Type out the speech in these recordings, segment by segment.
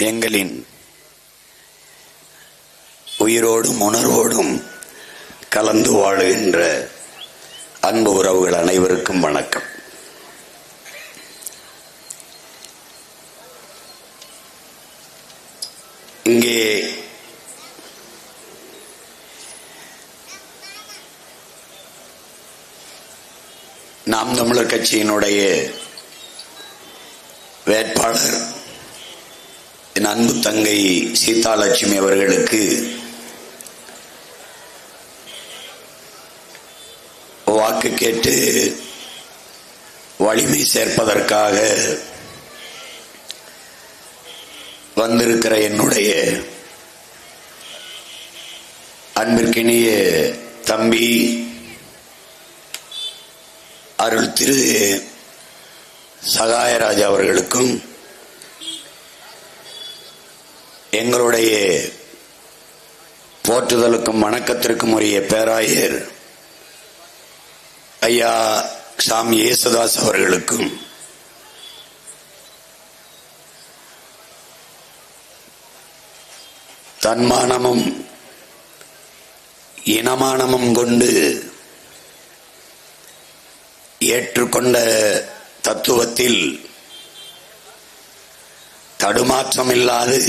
எங்களின் உயிரோடும் உணர்வோடும் கலந்து வாழுகின்ற அன்பு உறவுகள் அனைவருக்கும் வணக்கம். இங்கே நாம் தமிழர் கட்சியினுடைய வேட்பாளர் என் அன்பு தங்கை சீதாலட்சுமி அவர்களுக்கு வாக்கு கேட்டு வலிமை சேர்ப்பதற்காக வந்திருக்கிற என்னுடைய அன்பிற்கினிய தம்பி அருள் திரு சகாயராஜ் அவர்களுக்கும் எங்களுடைய போற்றுதலுக்கும் வணக்கத்திற்கும் உரிய பேராயர் ஐயா சாமி இயேசுதாஸ் அவர்களுக்கும் தன்மானமும் இனமானமும் கொண்டு ஏற்றுக்கொண்ட தத்துவத்தில் தடுமாற்றம் இல்லாது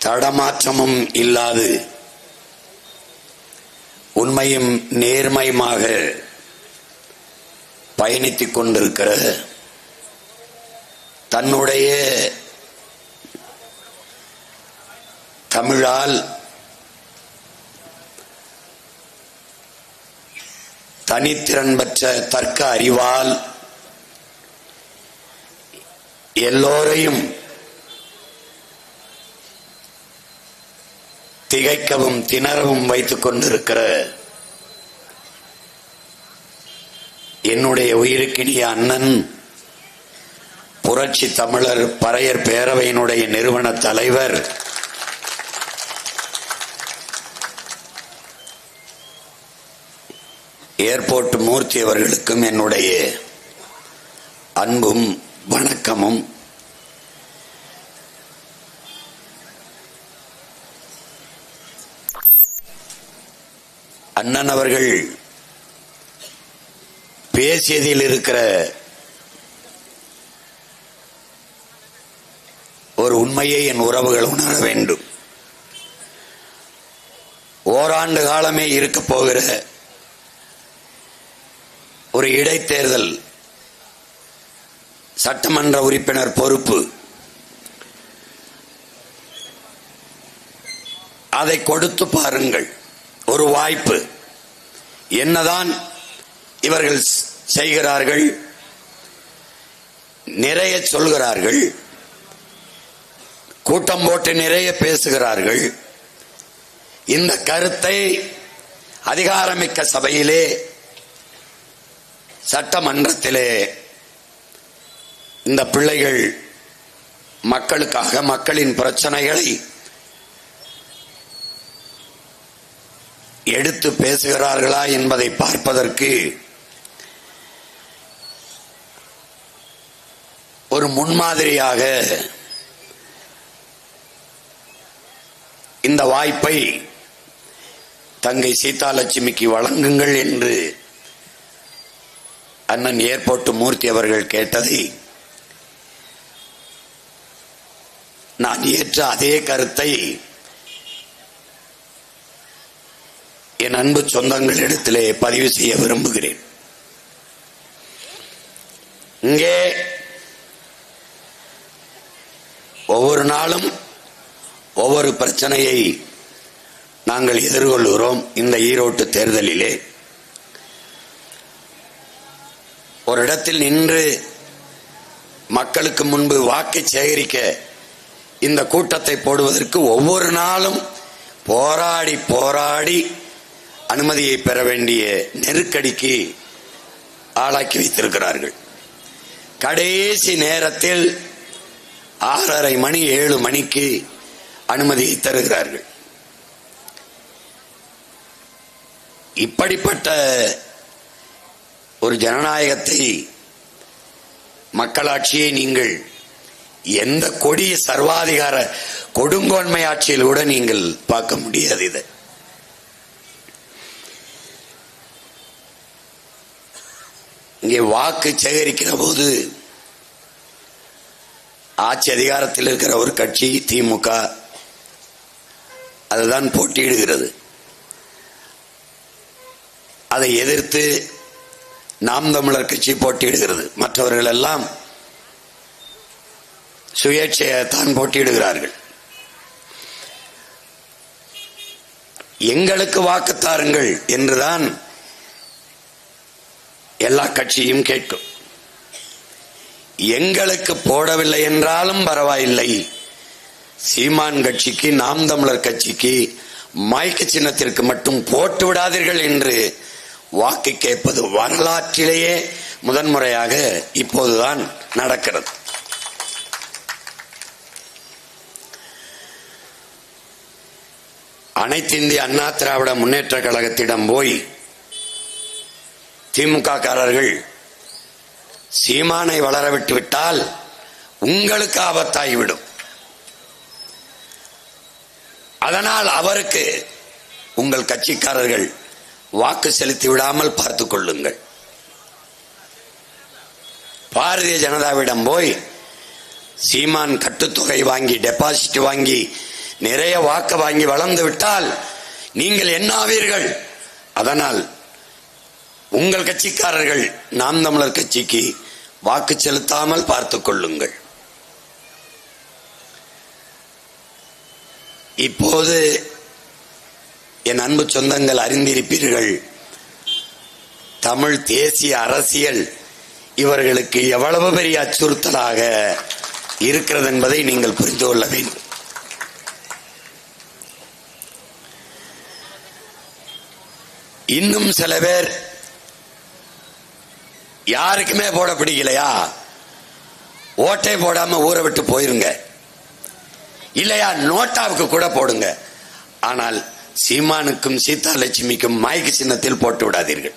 தடமாற்றமும் இல்லாது உண்மையும் நேர்மையுமாக பயணித்துக் கொண்டிருக்கிற தன்னுடைய தமிழால் தனித்திறன் பெற்ற தர்க்க அறிவால் எல்லோரையும் திகைக்கவும் திணறவும் வைத்துக் கொண்டிருக்கிற என்னுடைய உயிருக்கினிய அண்ணன் புரட்சி தமிழர் பறையர் பேரவையினுடைய நிறுவன தலைவர் ஏர்போர்ட் மூர்த்தி அவர்களுக்கும் என்னுடைய அன்பும் வணக்கமும். அண்ணன் அவர்கள் பேசியதில் இருக்கிற ஒரு உண்மையை என் உறவுகள் உணர வேண்டும். ஓராண்டு காலமே இருக்க போகிற ஒரு இடைத்தேர்தல் சட்டமன்ற உறுப்பினர் பொறுப்பு, அதை கொடுத்து பாருங்கள். ஒரு வாய்ப்பு. என்னதான் இவர்கள் செய்கிறார்கள், நிறைய சொல்கிறார்கள், கூட்டம் போட்டு நிறைய பேசுகிறார்கள். இந்த கருத்தை அதிகாரமிக்க சபையிலே சட்டமன்றத்திலே இந்த பிள்ளைகள் மக்களுக்காக மக்களின் பிரச்சனைகளை எடுத்து பேசுகிறார்களா என்பதை பார்ப்பதற்கு ஒரு முன்மாதிரியாக இந்த வாய்ப்பை தங்கை சீதாலட்சுமிக்கு வழங்குங்கள் என்று அண்ணன் ஏர்போர்ட் மூர்த்தி அவர்கள் கேட்டதை நான் ஏற்ற அதே கருத்தை என் அன்பு சொந்தங்களிடத்திலே பதிவு செய்ய விரும்புகிறேன். இங்கே ஒவ்வொரு நாளும் ஒவ்வொரு பிரச்சனையை நாங்கள் எதிர்கொள்கிறோம். இந்த ஈரோட்டு தேர்தலிலே ஒரு இடத்தில் நின்று மக்களுக்கு முன்பு வாக்கு சேகரிக்க இந்த கூட்டத்தை போடுவதற்கு ஒவ்வொரு நாளும் போராடி போராடி அனுமதியை பெற வேண்டிய நெருக்கடிக்கு ஆளாக்கி வைத்திருக்கிறார்கள். கடைசி நேரத்தில் 6:30 மணி 7 மணிக்கு அனுமதியை தருகிறார்கள். இப்படிப்பட்ட ஒரு ஜனநாயகத்தை, மக்களாட்சியை நீங்கள் எந்த கொடிய சர்வாதிகார கொடுங்கோன்மை ஆட்சியில் கூட நீங்கள் பார்க்க முடியாது. இதை இங்கே வாக்கு சேகரிக்கிற போது ஆட்சி அதிகாரத்தில் இருக்கிற ஒரு கட்சி திமுக அதுதான் போட்டியிடுகிறது. அதை எதிர்த்து நாம் தமிழர் கட்சி போட்டியிடுகிறது. மற்றவர்கள் எல்லாம் சுயேட்சையத்தான் போட்டியிடுகிறார்கள். எங்களுக்கு வாக்குத்தாருங்கள் என்றுதான் எல்லா கட்சியும் கேட்கும். எங்களுக்கு போடவில்லை என்றாலும் பரவாயில்லை, சீமான் கட்சிக்கு நாம் தமிழர் கட்சிக்கு மைக்கு சின்னத்திற்கு மட்டும் போட்டு விடாதீர்கள் என்று வாக்கு கேட்பது வரலாற்றிலேயே முதன்முறையாக இப்போதுதான் நடக்கிறது. அனைத்து இந்திய அண்ணா திராவிட முன்னேற்ற கழகத்திடம் போய் திமுக காரர்கள் சீமானை வளரவிட்டு விட்டால் உங்களுக்கு ஆபத்தாகிவிடும், அதனால் அவருக்கு உங்கள் கட்சிக்காரர்கள் வாக்கு செலுத்தி விடாமல் பார்த்துக் கொள்ளுங்கள். பாரதிய ஜனதாவிடம் போய் சீமான் கட்டுத்தொகை வாங்கி டெபாசிட் வாங்கி நிறைய வாக்கு வாங்கி வளர்ந்து விட்டால் நீங்கள் என்ன ஆவீர்கள்? அதனால் உங்கள் கட்சிக்காரர்கள் நாம் தமிழர் கட்சிக்கு வாக்கு செலுத்தாமல் பார்த்துக் கொள்ளுங்கள். இப்போது என் அன்பு சொந்தங்கள் அறிந்திருப்பீர்கள், தமிழ் தேசிய அரசியல் இவர்களுக்கு எவ்வளவு பெரிய அச்சுறுத்தலாக இருக்கிறது என்பதை நீங்கள் புரிந்து கொள்ள வேண்டும். இன்னும் சில பேர் யாருக்குமே போட பிடிக்கலையா, ஓட்டை போடாம ஊரை விட்டு போயிருங்க, இல்லையா நோட்டாவுக்கு கூட போடுங்க, ஆனால் சீமானுக்கும் சீதா லட்சுமிக்கும் மைக்கு சின்னத்தில் போட்டு விடாதீர்கள்.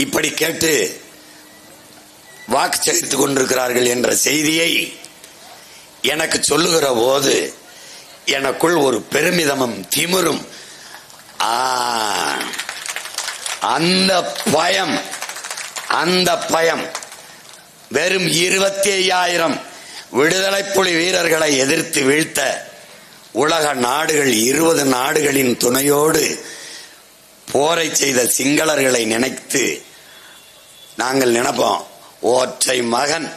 இப்படி கேட்டு வாக்கு சேகரித்துக் கொண்டிருக்கிறார்கள் என்ற செய்தியை எனக்கு சொல்லுகிற போது எனக்குள் ஒரு பெருமிதமும் திமிரும், அந்த பயம் வெறும் 25,000 விடுதலை புலி வீரர்களை எதிர்த்து வீழ்த்த உலக நாடுகள் 20 நாடுகளின் துணையோடு போரை செய்த சிங்களர்களை நினைத்து நாங்கள் நினைப்போம், ஒற்றை மகன்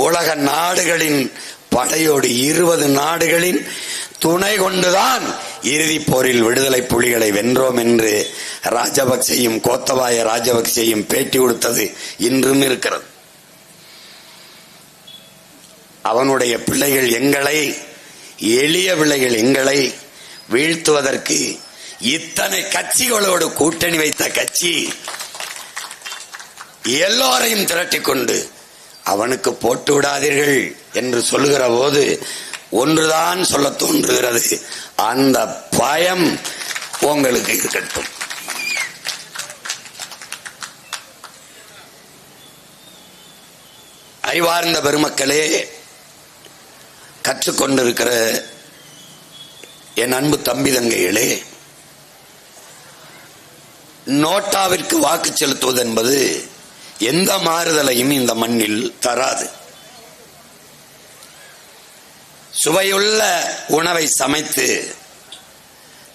உலக நாடுகளின் படையோடு 20 நாடுகளின் துணை கொண்டுதான் இறுதி போரில் விடுதலை புலிகளை வென்றோம் என்று ராஜபக்சேயும் கோத்தபாய ராஜபக்சேயும் பேட்டி கொடுத்தது இன்றும் இருக்கிறது. அவனுடைய பிள்ளைகள் எங்களை, எளிய பிள்ளைகள் எங்களை வீழ்த்துவதற்கு இத்தனை கட்சிகளோடு கூட்டணி வைத்த கட்சி எல்லோரையும் திரட்டிக் கொண்டு அவனுக்கு போட்டு விடாதீர்கள் என்று சொல்லுகிற போது ஒன்றுதான் சொல்ல தோன்றுகிறது, அந்த பயம் உங்களுக்கு இருக்கட்டும். அறிவார்ந்த பெருமக்களே, கற்றுக்கொண்டிருக்கிற என் அன்பு தம்பி தங்கைகளே, நோட்டாவிற்கு வாக்கு செலுத்துவது என்பது எந்த மாறுதலையும் இந்த மண்ணில் தராது. சுவையுள்ள உணவை சமைத்து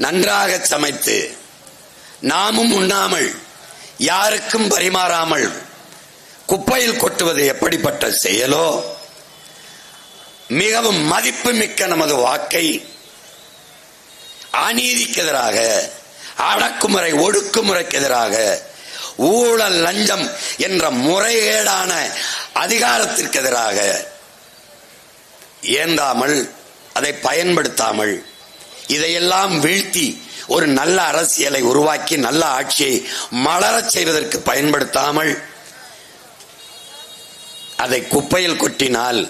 நன்றாக சமைத்து நாமும் உண்ணாமல் யாருக்கும் பரிமாறாமல் குப்பையில் கொட்டுவது எப்படிப்பட்ட செயலோ, மிகவும் மதிப்புமிக்க நமது வாக்கை அநீதிக்கு எதிராக, அடக்குமுறை ஒடுக்குமுறைக்கு எதிராக, ஊழல் லஞ்சம் என்ற முறைகேடான அதிகாரத்திற்கு எதிராக ஏந்தாமல், அதை பயன்படுத்தாமல், இதையெல்லாம் வீழ்த்தி ஒரு நல்ல அரசியலை உருவாக்கி நல்ல ஆட்சியை மலரச் செய்வதற்கு பயன்படுத்தாமல் அதை குப்பையில் கொட்டினால்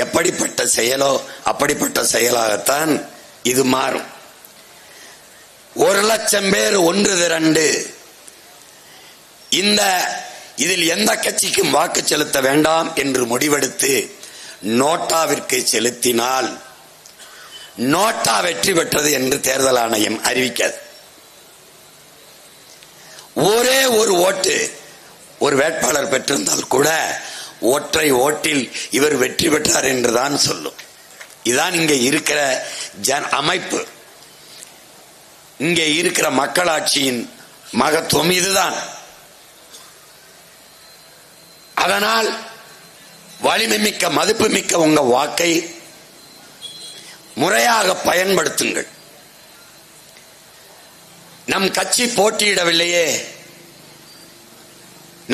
எப்படிப்பட்ட செயலோ அப்படிப்பட்ட செயலாகத்தான் இது மாறும். 1,00,000 பேர் ஒன்று திரண்டு இந்த இதில் எந்த கட்சிக்கும் வாக்கு செலுத்த வேண்டாம் என்று முடிவெடுத்து நோட்டாவிற்கு செலுத்தினால் நோட்டா வெற்றி பெற்றது என்று தேர்தல் ஆணையம் அறிவிக்காது. ஒரே ஒரு ஓட்டு ஒரு வேட்பாளர் பெற்றிருந்தால் கூட ஒற்றை ஓட்டில் இவர் வெற்றி பெற்றார் என்றுதான் சொல்லும். இதுதான் இங்கே இருக்கிற அமைப்பு, இங்கே இருக்கிற மக்களாட்சியின் மகத்துவம் இதுதான். அதனால் வலிமை மிக்க மதிப்பு மிக்க உங்க வாக்கை முறையாக பயன்படுத்துங்கள். நம் கட்சி போட்டியிடவில்லையே,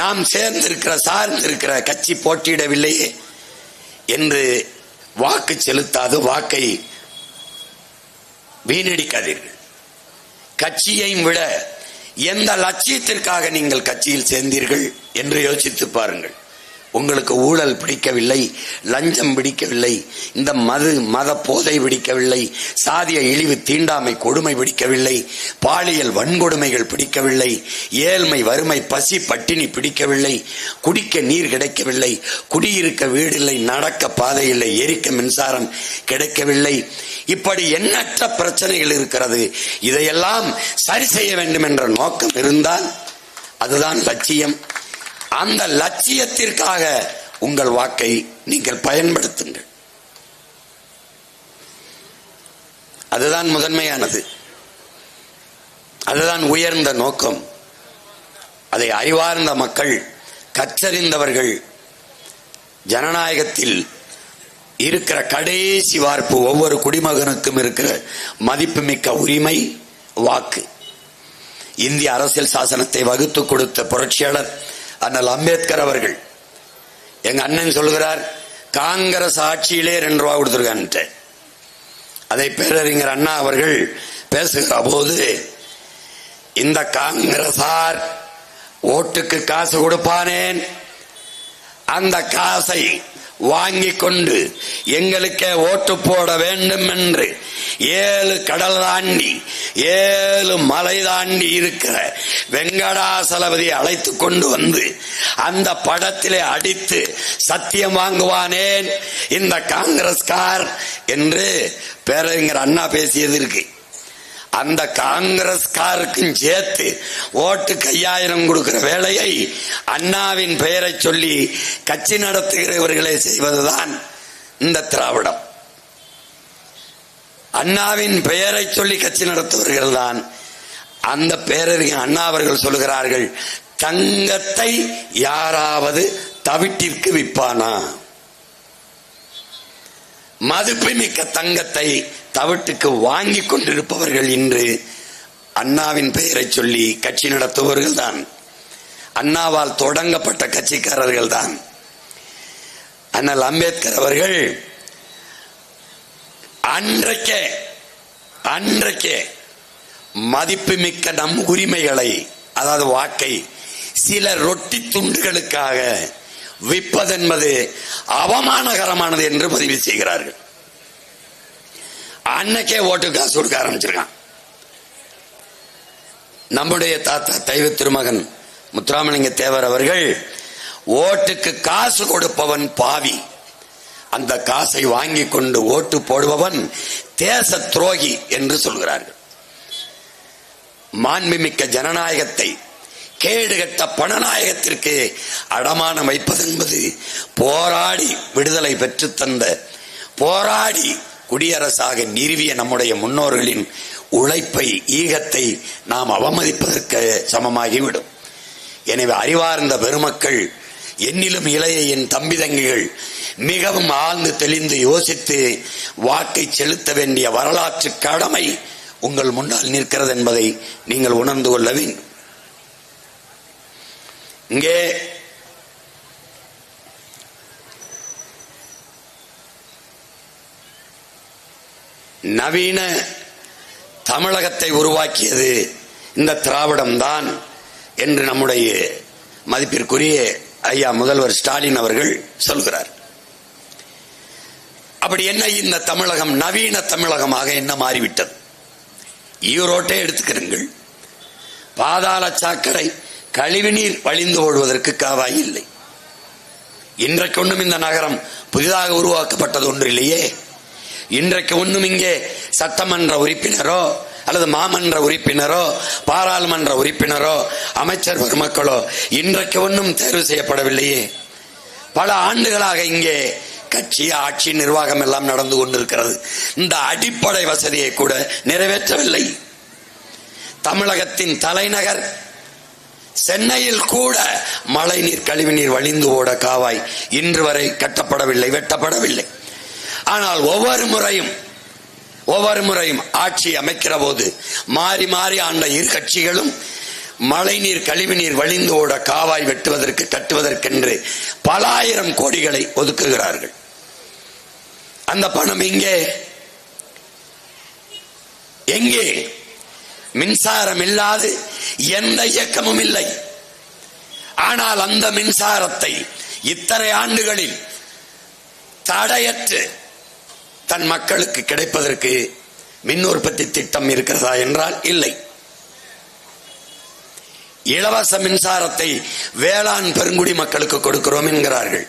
நாம் சார்ந்திருக்கிற கட்சி போட்டியிடவில்லையே என்று வாக்கு செலுத்தாது வாக்கை வீணடிக்காதீர்கள். கட்சியையும் விட எந்த லட்சியத்திற்காக நீங்கள் கட்சியில் சேர்ந்தீர்கள் என்று யோசித்து பாருங்கள். உங்களுக்கு ஊழல் பிடிக்கவில்லை, லஞ்சம் பிடிக்கவில்லை, இந்த மத போதை பிடிக்கவில்லை, சாதிய இழிவு தீண்டாமை கொடுமை பிடிக்கவில்லை, பாலியல் வன்கொடுமைகள் பிடிக்கவில்லை, ஏழ்மை வறுமை பசி பட்டினி பிடிக்கவில்லை, குடிக்க நீர் கிடைக்கவில்லை, குடியிருக்க வீடில்லை, நடக்க பாதை இல்லை, எரிக்க மின்சாரம் கிடைக்கவில்லை, இப்படி எண்ணற்ற பிரச்சனைகள் இருக்கிறது. இதையெல்லாம் சரி செய்ய வேண்டும் என்ற நோக்கம் இருந்தால் அதுதான் லட்சியம். அந்த லட்சியத்திற்காக உங்கள் வாக்கை நீங்கள் பயன்படுத்துங்கள். அதுதான் முதன்மையானது, அதுதான் உயர்ந்த நோக்கம். அதை அறிவார்ந்த மக்கள், கற்றறிந்தவர்கள், ஜனநாயகத்தில் இருக்கிற கடைசி வார்ப்பு ஒவ்வொரு குடிமகனுக்கும் இருக்கிற மதிப்புமிக்க உரிமை வாக்கு. இந்திய அரசியல் சாசனத்தை வகுத்து கொடுத்த புரட்சியாளர் அண்ணல் அம்பேத்கர் அவர்கள், எங்க அண்ணன் சொல்கிறார், காங்கிரஸ் ஆட்சியிலே 2 ரூபா கொடுத்திருக்கான்ட்டு. அதை பேரறிஞர் அண்ணா அவர்கள் பேசுகிற போது, இந்த காங்கிரசார் ஓட்டுக்கு காசு கொடுப்பானேன், அந்த காசை வாங்கி கொண்டு எங்களுக்கே ஓட்டு போட வேண்டும் என்று 7 கடல் தாண்டி 7 மலை தாண்டி இருக்கிற வெங்கடாசலபதி அழைத்து கொண்டு வந்து அந்த படத்திலே அடித்து சத்தியம் வாங்குவானேன் இந்த காங்கிரஸ்கார் என்று பேரறிஞர் அண்ணா பேசியது இருக்கு. அந்த காங்கிரஸ்காருக்கும் சேர்த்து ஓட்டுக்கு 5000 கொடுக்கிற வேலையை அண்ணாவின் பெயரை சொல்லி கட்சி நடத்துகிறவர்களே செய்வதுதான் இந்த திராவிடம். அண்ணாவின் பெயரை சொல்லி கட்சி நடத்துவர்கள் தான். அந்த பேரறிஞர் அண்ணா அவர்கள் சொல்லுகிறார்கள், தங்கத்தை யாராவது தவிட்டிற்கு விற்பானா? மதிப்புமிக்க தங்கத்தை தவிட்டுக்கு வாங்கி கொண்டிருப்பவர்கள் இன்று அண்ணாவின் பெயரை சொல்லி கட்சி நடத்துபவர்கள் தான். அண்ணாவால் தொடங்கப்பட்ட கட்சிக்காரர்கள் தான். அண்ணல் அம்பேத்கர் அவர்கள் அன்றைக்கே மதிப்புமிக்க நம் உரிமைகளை, அதாவது வாக்கை, சில ரொட்டி துண்டுகளுக்காக விற்பதென்பது அவமானகரமானது என்று பதிவு செய்கிறார்கள். அன்னைக்கே ஓட்டு காசு கொடுக்க ஆரம்பிச்சிருக்கான். நம்முடைய தாத்தா தெய்வ திருமகன் முத்துராமலிங்க தேவர் அவர்கள், ஓட்டுக்கு காசு கொடுப்பவன் பாவி, அந்த காசை வாங்கி கொண்டு ஓட்டு போடுபவன் தேச துரோகி என்று சொல்கிறார்கள். மாண்புமிக்க ஜனநாயகத்தை கேடுகட்ட பணநாயகத்திற்கு அடமானம் வைப்பது என்பது போராடி விடுதலை பெற்று தந்த, போராடி குடியரசாக நிறுவிய நம்முடைய முன்னோர்களின் உழைப்பை, ஈகத்தை நாம் அவமதிப்பதற்கு சமமாகிவிடும். எனவே அறிவார்ந்த பெருமக்கள், என்னிலும் இளைய என் தம்பி தங்கிகள் மிகவும் ஆழ்ந்து தெளிந்து யோசித்து வாக்கை செலுத்த வேண்டிய வரலாற்று கடமை உங்கள் முன்னால் நிற்கிறது என்பதை நீங்கள் உணர்ந்து கொள்ள வேண்டும். இங்கே நவீன தமிழகத்தை உருவாக்கியது இந்த திராவிடம் தான் என்று நம்முடைய மதிப்பிற்குரிய ஐயா முதல்வர் ஸ்டாலின் அவர்கள் சொல்கிறார். அப்படி என்ன இந்த தமிழகம் நவீன தமிழகமாக என்ன மாறிவிட்டது? ஈரோட்டை எடுத்துக்கிறீர்கள், பாதாள சாக்கடை கழிவுநீர் வழிந்து ஓடுவதற்கு காவாய் இல்லை. இன்றைக்கு ஒன்றும் இந்த நகரம் புதிதாக உருவாக்கப்பட்டது ஒன்றிலேயே. இன்றைக்கு ஒன்றும் இங்கே சட்டமன்ற உறுப்பினரோ அல்லது மாமன்ற உறுப்பினரோ பாராளுமன்ற உறுப்பினரோ அமைச்சர் பெருமக்களோ இன்றைக்கு ஒன்றும் தேர்வு செய்யப்படவில்லையே. பல ஆண்டுகளாக இங்கே கட்சி, ஆட்சி, நிர்வாகம் எல்லாம் நடந்து கொண்டிருக்கிறது. இந்த அடிப்படை வசதியை கூட நிறைவேற்றவில்லை. தமிழகத்தின் தலைநகர் சென்னையில் கூட மழைநீர், கழிவுநீர் வழிந்து ஓட காவாய் இன்று வரை கட்டப்படவில்லை, வெட்டப்படவில்லை. ஆனால் ஒவ்வொரு முறையும் ஆட்சி அமைக்கிற போது மாறி மாறி ஆண்ட இரு கட்சிகளும் மழைநீர், கழிவுநீர் வழிந்து ஓட காவாய் வெட்டுவதற்கு, கட்டுவதற்கென்று பல ஆயிரம் கோடிகளை ஒதுக்குகிறார்கள். அந்த பணம் எங்கே? மின்சாரம் இல்லாது எந்த இயக்கமும் இல்லை. ஆனால் அந்த மின்சாரத்தை இத்தனை ஆண்டுகளில் தடையற்று தன் மக்களுக்கு கிடைப்பதற்கு மின் உற்பத்தி திட்டம் இருக்கிறதா என்றால் இல்லை. இலவச மின்சாரத்தை வேளாண் பெருங்குடி மக்களுக்கு கொடுக்கிறோம் என்கிறார்கள்.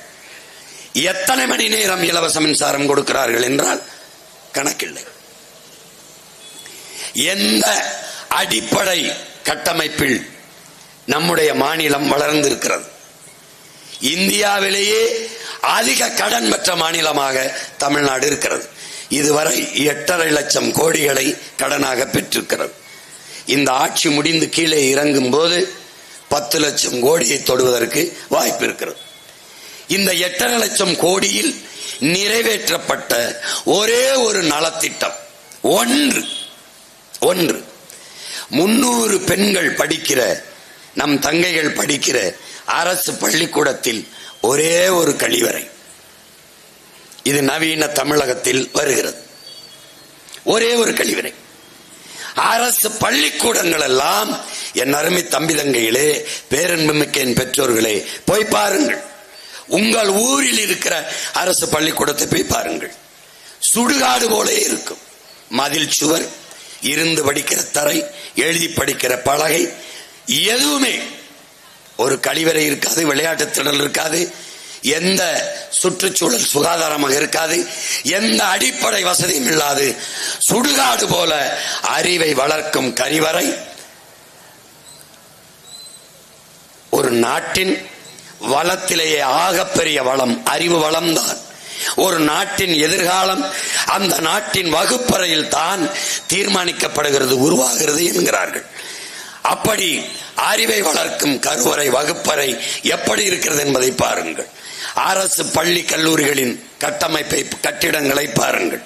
எத்தனை மணி நேரம் இலவச மின்சாரம் கொடுக்கிறார்கள் என்றால் கணக்கில்லை. எந்த அடிப்படை கட்டமைப்பில் நம்முடைய மாநிலம் வளர்ந்திருக்கிறது? இந்தியாவிலேயே அதிக கடன் பெற்ற மாநிலமாக தமிழ்நாடு இருக்கிறது. இதுவரை 8.5 லட்சம் கோடிகளை கடனாக பெற்றிருக்கிறது. இந்த ஆட்சி முடிந்து கீழே இறங்கும் போது 10 லட்சம் கோடியை தொடுவதற்கு வாய்ப்பு இருக்கிறது. இந்த 8.5 லட்சம் கோடியில் நிறைவேற்றப்பட்ட ஒரே ஒரு நலத்திட்டம் ஒன்று 300 பெண்கள் படிக்கிற, நம் தங்கைகள் படிக்கிற அரசு பள்ளிக்கூடத்தில் ஒரே ஒரு கழிவறை. இது நவீன தமிழகத்தில் வருகிறது. ஒரே ஒரு கழிவறை. அரசு பள்ளிக்கூடங்கள் எல்லாம், என் அருமை தம்பி தங்கைகளே, பேரன்புமிக்க என் பெற்றோர்களே, போய் பாருங்கள். உங்கள் ஊரில் இருக்கிற அரசு பள்ளிக்கூடத்தை போய் பாருங்கள். சுடுகாடு போல இருக்கும். மதில் சுவர், இருந்து படிக்கிற தரை, எழுதி படிக்கிற பலகை, எதுவுமே. ஒரு கழிவறை இருக்காது, விளையாட்டு திடல் இருக்காது, எந்த சுற்றுச்சூழல் சுகாதாரமாக இருக்காது, எந்த அடிப்படை வசதியும் இல்லாது சுடுகாடு போல அறிவை வளர்க்கும் கழிவறை. ஒரு நாட்டின் வளத்திலேயே ஆகப்பெரிய வளம் அறிவு வளம்தான். ஒரு நாட்டின் எதிர்காலம் அந்த நாட்டின் வகுப்பறையில் தான் தீர்மானிக்கப்படுகிறது, உருவாகிறது என்கிறார்கள். அப்படி அறிவை வளர்க்கும் கருவறை, வகுப்பறை எப்படி இருக்கிறது என்பதை பாருங்கள். அரசு பள்ளி கல்லூரிகளின் கட்டமைப்பை, கட்டிடங்களை பாருங்கள்.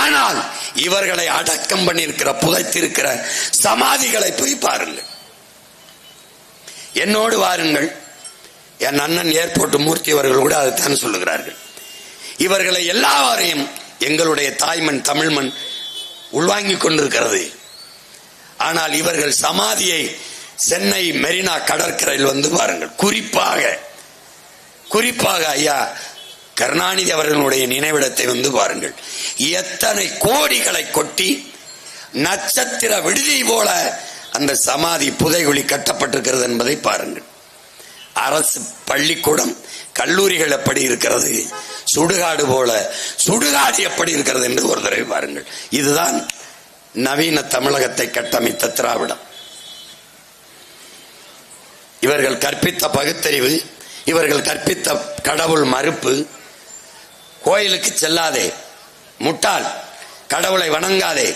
ஆனால் இவர்களை அடக்கம் பண்ணியிருக்கிற, புதைத்திருக்கிற சமாதிகளை போய் பாருங்கள். என்னோடு வாருங்கள். என் அண்ணன் ஏர்போர்ட் மூர்த்தி அவர்கள் கூட அதைத்தான் சொல்லுகிறார்கள். இவர்களை எல்லாரையும் எங்களுடைய தாய்மண் தமிழ்மண் உள்வாங்கிக் கொண்டிருக்கிறது. ஆனால் இவர்கள் சமாதியை சென்னை மெரினா கடற்கரையில் வந்து பாருங்கள். குறிப்பாக ஐயா கருணாநிதி அவர்களுடைய நினைவிடத்தை வந்து பாருங்கள். எத்தனை கோடிகளை கொட்டி நட்சத்திர விடுதி போல அந்த சமாதி புதைகுழி கட்டப்பட்டிருக்கிறது என்பதை பாருங்கள். அரசு பள்ளிக்கூடம், கல்லூரிகள் எப்படி இருக்கிறது, சுடுகாடு போல. சுடுகாடு எப்படி இருக்கிறது என்று ஒரு தடவை பாருங்கள். இதுதான் நவீன தமிழகத்தை கட்டமைத்த திராவிடம். இவர்கள் கற்பித்த பகுத்தறிவு, இவர்கள் கற்பித்த கடவுள் மறுப்பு. கோயிலுக்கு செல்லாதே, முட்டாள், கடவுளை வணங்காதே,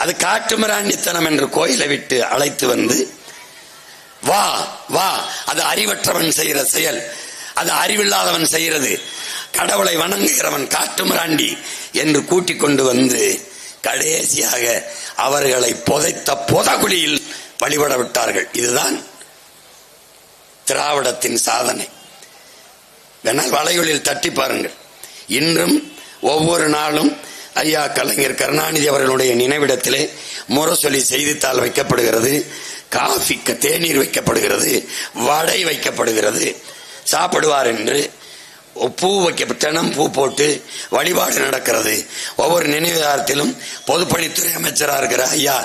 அது காட்டுமிராண்டித்தனம் என்று கோயிலை விட்டு அழைத்து வந்து, வா வா, அது அறிவற்றவன் செய்கிற செயல், அது அறிவில்லாதவன் செய்கிறது, கடவுளை வணங்குகிறவன் காட்டுமிராண்டி என்று கூட்டிக் கொண்டு வந்து கடைசியாக அவர்களை புதைத்த புதகுழியில் வழிபட விட்டார்கள். இதுதான் திராவிடத்தின் சாதனை. வேணால் வலைகளில் தட்டி பாருங்கள். இன்றும் ஒவ்வொரு நாளும் ஐயா கலைஞர் கருணாநிதி அவர்களுடைய நினைவிடத்திலே முரசொலி செய்தித்தாள் வைக்கப்படுகிறது, காஃபிக்கு தேநீர் வைக்கப்படுகிறது, வடை வைக்கப்படுகிறது. சாப்பிடுவார் என்று பூ வைக்க தினம் பூ போட்டு வழிபாடு நடக்கிறது. ஒவ்வொரு நினைவாரத்திலும் பொதுப்பணித்துறை அமைச்சராக இருக்கிற ஐயா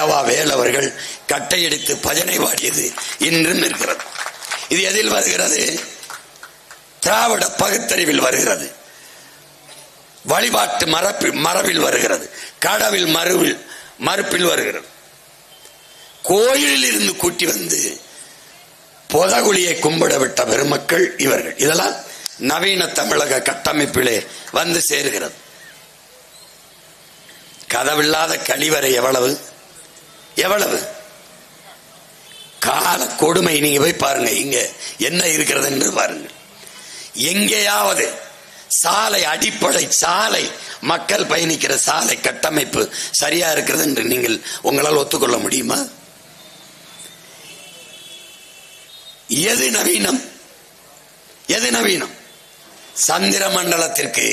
ஏவா வேல் அவர்கள் கட்டையடித்து பஜனை பாடியது இன்றும் இருக்கிறது. இது எதில் வருகிறது? திராவிட பகுத்தறிவில் வருகிறது, வழிபாட்டு மரபில் வருகிறது, கடவில் மறுப்பில் வருகிறது. கோயிலில் இருந்து கூட்டி வந்து பொதகுழியை கும்பிட விட்ட பெருமக்கள் இவர்கள். இதெல்லாம் நவீன தமிழக கட்டமைப்பிலே வந்து சேருகிறது. கதவில்லாத கழிவறை எவ்வளவு எவ்வளவு கால கொடுமை. நீங்க போய் பாருங்க, இங்க என்ன இருக்கிறது என்று பாருங்கள். எங்கேயாவது சாலை, அடிப்படை சாலை, மக்கள் பயணிக்கிற சாலை கட்டமைப்பு சரியா இருக்கிறது என்று நீங்கள் உங்களால் ஒத்துக்கொள்ள முடியுமா? எது நவீனம்? எது நவீனம்? சந்திர மண்டலத்திற்கு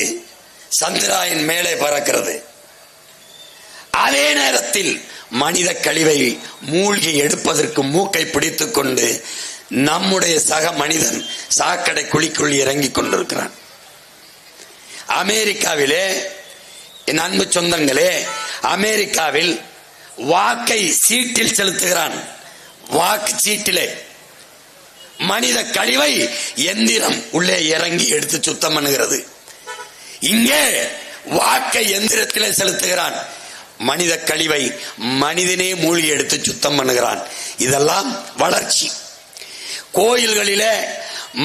சந்திராயன் மேலே பறக்கிறது. அதே நேரத்தில் மனித கழிவை மூழ்கி எடுப்பதற்கு மூக்கை பிடித்துக் கொண்டு நம்முடைய சக மனிதன் சாக்கடை குழிக்குள் இறங்கிக் கொண்டிருக்கிறான். அமெரிக்காவிலே, என் அன்பு சொந்தங்களே, அமெரிக்காவில் வாக்கை சீட்டில் செலுத்துகிறான். வாக்கு சீட்டிலே மனித கழிவை எந்திரம் உள்ளே இறங்கி எடுத்து சுத்தம் பண்ணுகிறது. இங்கே வாக்கை எந்திரத்திலே செலுத்துகிறான். மனித கழிவை மனிதனே மூழ்கி எடுத்து சுத்தம் பண்ணுகிறான். இதெல்லாம் வளர்ச்சி. கோயில்களிலே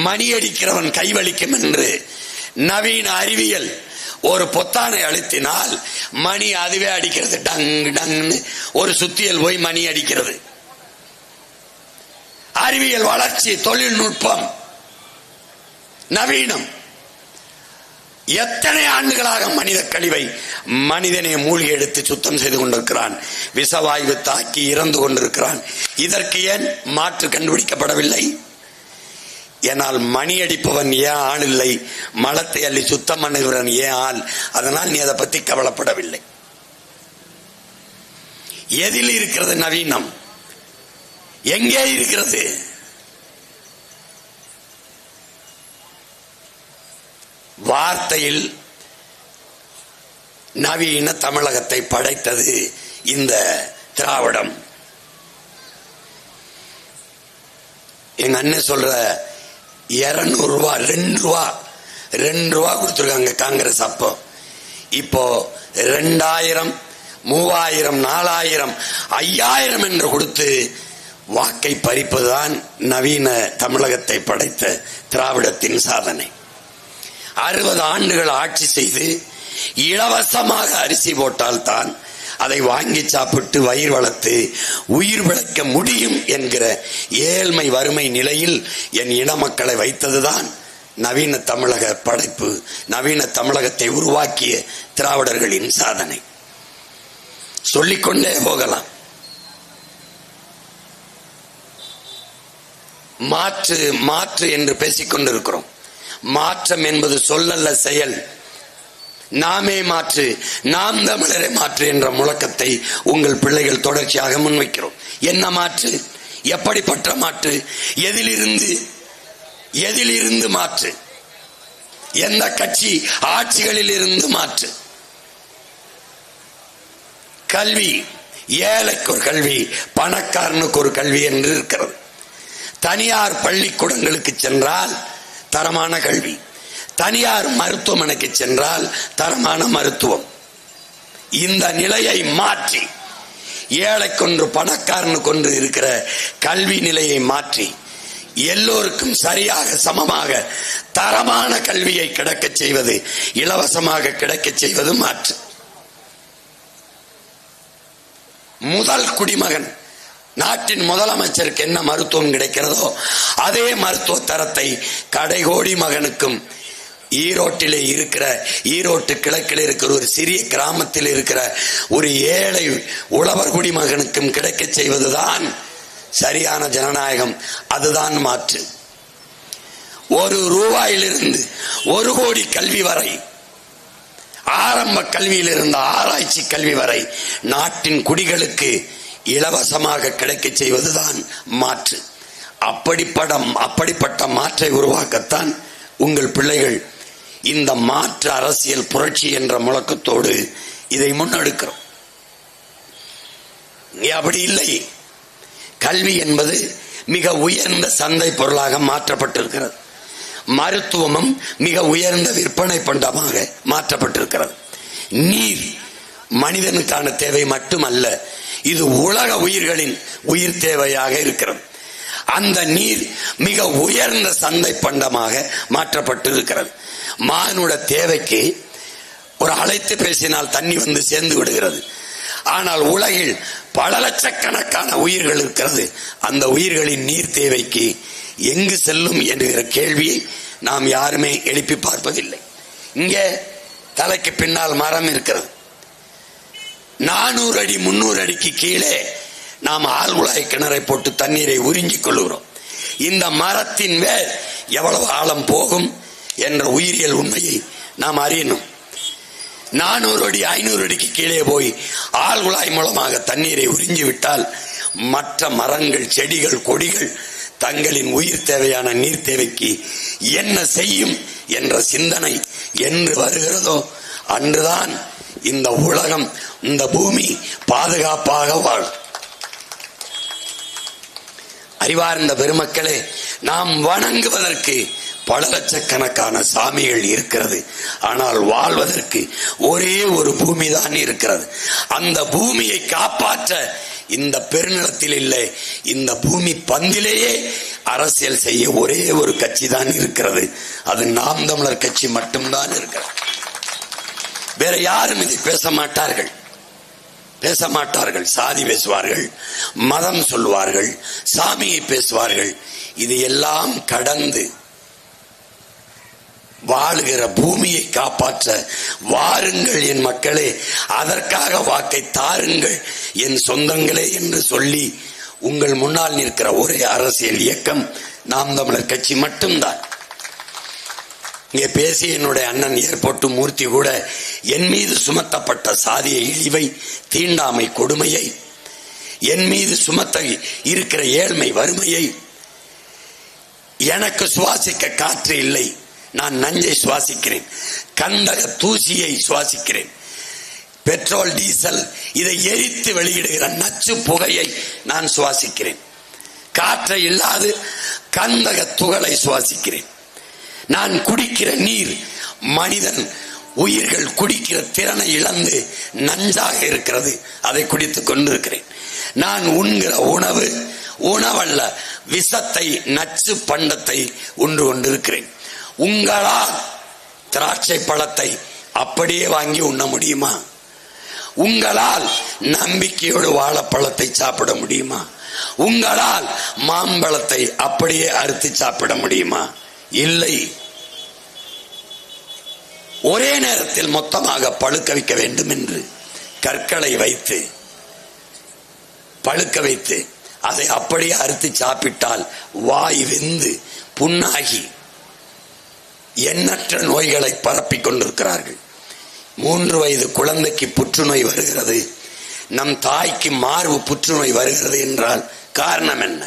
மணி அடிக்கிறவன் கைவலிக்கும் என்று நவீன அறிவியல் ஒரு பொத்தானை அழுத்தினால் மணி அதுவே அடிக்கிறது. டங் டங்னு ஒரு சுத்தியல் போய் மணி அடிக்கிறது. அறிவியல் வளர்ச்சி, தொழில்நுட்பம், நவீனம். எத்தனை ஆண்டுகளாக மனித கழிவை மனிதனை மூழ்கி எடுத்து சுத்தம் செய்து கொண்டிருக்கிறான். விஷவாயு தாக்கி இறந்து கொண்டிருக்கிறான். இதற்கு ஏன் மாற்று கண்டுபிடிக்கப்படவில்லை? ஏனால் மணி அடிப்பவன் ஏன் ஆள் இல்லை, மலத்தை அள்ளி சுத்தம் பண்ணுகிறவன் ஏன் ஆள். அதனால் நீ அதை பத்தி கவலைப்படவில்லை. எதில் இருக்கிறது நவீனம்? எங்கே இருக்கிறது? வார்த்தையில் நவீன தமிழகத்தை படைத்தது இந்த திராவிடம். எங்க அண்ணன் சொல்ற 200 ரூபாய் 2 ரூபா கொடுத்துருக்காங்க காங்கிரஸ். அப்போ இப்போ 2000, 3000, 4000, 5000 என்று கொடுத்து வாக்கை பறிப்பதுதான் நவீன தமிழகத்தை படைத்த திராவிடத்தின் சாதனை. 60 ஆண்டுகள் ஆட்சி செய்து இலவசமாக அரிசி போட்டால்தான் அதை வாங்கி சாப்பிட்டு வயிறு வளர்த்து உயிர் பிழைக்க முடியும் என்கிற ஏழ்மை வறுமை நிலையில் என் இன மக்களை வைத்ததுதான் நவீன தமிழக படைப்பு, நவீன தமிழகத்தை உருவாக்கிய திராவிடர்களின் சாதனை. சொல்லிக்கொண்டே போகலாம். மாற்று மாற்று என்று பேசிக் கொண்டிருக்கிறோம். மாற்றம் என்பது சொல்லல்ல, செயல். நாமே மாற்று, நாம் தமிழரை மாற்று என்ற முழக்கத்தை உங்கள் பிள்ளைகள் தொடர்ச்சியாக முன்வைக்கிறோம். என்ன மாற்று? எப்படிப்பட்ட மாற்று? எதிலிருந்து மாற்று? எந்த கட்சி ஆட்சிகளில் இருந்து மாற்று? கல்வி, ஏழைக்கு ஒரு கல்வி, பணக்காரனுக்கு ஒரு கல்வி என்று இருக்கிறது. தனியார் பள்ளிக்கூடங்களுக்கு சென்றால் தரமான கல்வி, தனியார் மருத்துவமனைக்கு சென்றால் தரமான மருத்துவம். இந்த நிலையை மாற்றி ஏழைக்கொன்று பணக்காரனுக்கொன்று இருக்கிற கல்வி நிலையை மாற்றி எல்லோருக்கும் சரியாக சமமாக தரமான கல்வியை கிடைக்கச் செய்வது, இலவசமாக கிடைக்கச் செய்வது மாற்று. முதல் குடிமகன், நாட்டின் முதலமைச்சருக்கு என்ன மருத்துவம் கிடைக்கிறதோ அதே மருத்துவ தரத்தை கடைகோடி மகனுக்கும் ஈரோட்டிலே இருக்கிற, ஈரோட்டு கிழக்கில் இருக்கிற ஒரு சிறிய கிராமத்தில் இருக்கிற ஒரு ஏழை உழவர் குடிமகனுக்கும் கிடைக்க செய்வதுதான் சரியான ஜனநாயகம். அதுதான் மாற்று. 1 ரூபாயிலிருந்து 1 கோடி கல்வி வரை, ஆரம்ப கல்வியில் இருந்த ஆராய்ச்சி கல்வி வரை நாட்டின் குடிகளுக்கு இலவசமாக கிடைக்க செய்வதுதான் மாற்று. அப்படிப்பட்ட மாற்றை உருவாக்கத்தான் உங்கள் பிள்ளைகள் இந்த மாற்று அரசியல் புரட்சி என்ற முழக்கத்தோடு இதை முன்னெடுக்கிறோம். அப்படி இல்லை. கல்வி என்பது மிக உயர்ந்த சந்தை பொருளாக மாற்றப்பட்டிருக்கிறது. மருத்துவமும் மிக உயர்ந்த விற்பனை பண்டமாக மாற்றப்பட்டிருக்கிறது. நீர் மனிதனுக்கான தேவை மட்டுமல்ல, இது உலக உயிர்களின் உயிர் தேவையாக இருக்கிறது. அந்த நீர் மிக உயர்ந்த சந்தை பண்டமாக மாற்றப்பட்டிருக்கிறது. மானுட தேவைக்கு ஒரு அழைத்து பேசினால் தண்ணி வந்து சேர்ந்து விடுகிறது. ஆனால் உலகில் பல லட்சக்கணக்கான உயிர்கள் இருக்கிறது. அந்த உயிர்களின் நீர் தேவைக்கு எங்கு செல்லும் என்கிற கேள்வியை நாம் யாருமே எழுப்பி பார்ப்பதில்லை. இங்கே தலைக்கு பின்னால் மரம் இருக்கிறது. 400 அடி 300 அடிக்கு கீழே நாம் ஆழ்குழாய் கிணறை போட்டு தண்ணீரை உறிஞ்சிக் கொள்கிறோம். இந்த மரத்தின் வேர் எவ்வளவு ஆழம் போகும் என்ற உயிரியல் உண்மையை நாம் அறியணும். 400 அடி 500 அடிக்கு கீழே போய் ஆழ்குழாய் மூலமாக தண்ணீரை உறிஞ்சிவிட்டால் மற்ற மரங்கள், செடிகள், கொடிகள் தங்களின் உயிர் தேவையான நீர் தேவைக்கு என்ன செய்யும் என்ற சிந்தனை என்று வருகிறதோ அன்றுதான் இந்த உலகம், இந்த பூமி பாதுகாப்பாக வாழும். அறிவார்ந்த பெருமக்களே, நாம் வணங்குவதற்கு பல லட்சக்கணக்கான சாமிகள் இருக்கிறது. ஆனால் வாழ்வதற்கு ஒரே ஒரு பூமி தான் இருக்கிறது. அந்த பூமியை காப்பாற்ற இந்த பெருநிலத்தில் இல்லை, இந்த பூமி பந்திலேயே அரசியல் செய்ய ஒரே ஒரு கட்சி தான் இருக்கிறது. அது நாம் தமிழர் கட்சி மட்டும்தான் இருக்கிறது. வேற யாரும் இதை பேச மாட்டார்கள். சாதி பேசுவார்கள், மதம் சொல்வார்கள், சாமியை பேசுவார்கள். இது எல்லாம் கடந்து வாழுகிற பூமியை காப்பாற்ற வாருங்கள் என் மக்களே, அதற்காக வாக்கை தாருங்கள் என் சொந்தங்களே என்று சொல்லி உங்கள் முன்னால் நிற்கிற ஒரே அரசியல் இயக்கம் நாம் தமிழர் கட்சி மட்டும்தான். இங்கே பேசிய என்னுடைய அண்ணன் ஏர்போர்ட் மூர்த்தி கூட என் மீது சுமத்தப்பட்ட சாதிய இழிவை, தீண்டாமை கொடுமையை, என் மீது சுமத்த இருக்கிற ஏழ்மை வறுமையை, எனக்கு சுவாசிக்க காற்று இல்லை, நான் நஞ்சை சுவாசிக்கிறேன், கந்தக தூசியை சுவாசிக்கிறேன், பெட்ரோல் டீசல் இதை எரித்து வெளியிடுகிற நச்சு புகையை நான் சுவாசிக்கிறேன், காற்றை இல்லாது கந்தக துகளை சுவாசிக்கிறேன். நான் குடிக்கிற நீர் மனிதன் உயிர்கள் குடிக்கிற திறனை இழந்து நஞ்சாக இருக்கிறது, அதை குடித்துக் கொண்டிருக்கிறேன். நான் உண்கிற உணவு உணவல்ல, விஷத்தை, நச்சு பண்டத்தை உண்டு கொண்டிருக்கிறேன். உங்களால் திராட்சை பழத்தை அப்படியே வாங்கி உண்ண முடியுமா? உங்களால் நம்பிக்கையோடு வாழைப்பழத்தை சாப்பிட முடியுமா? உங்களால் மாம்பழத்தை அப்படியே அறுத்து சாப்பிட முடியுமா? இல்லை. ஒரே நேரத்தில் மொத்தமாக பழுக்க வைக்க வேண்டும் என்று கற்களை வைத்து பழுக்க வைத்து அதை அப்படியே அறுத்து சாப்பிட்டால் வாய் வெந்து புண்ணாகி எண்ணற்ற நோய்களை பரப்பிக் கொண்டிருக்கிறார்கள். 3 வயது குழந்தைக்கு புற்றுநோய் வருகிறது, நம் தாய்க்கு மார்பு புற்றுநோய் வருகிறது என்றால் காரணம் என்ன?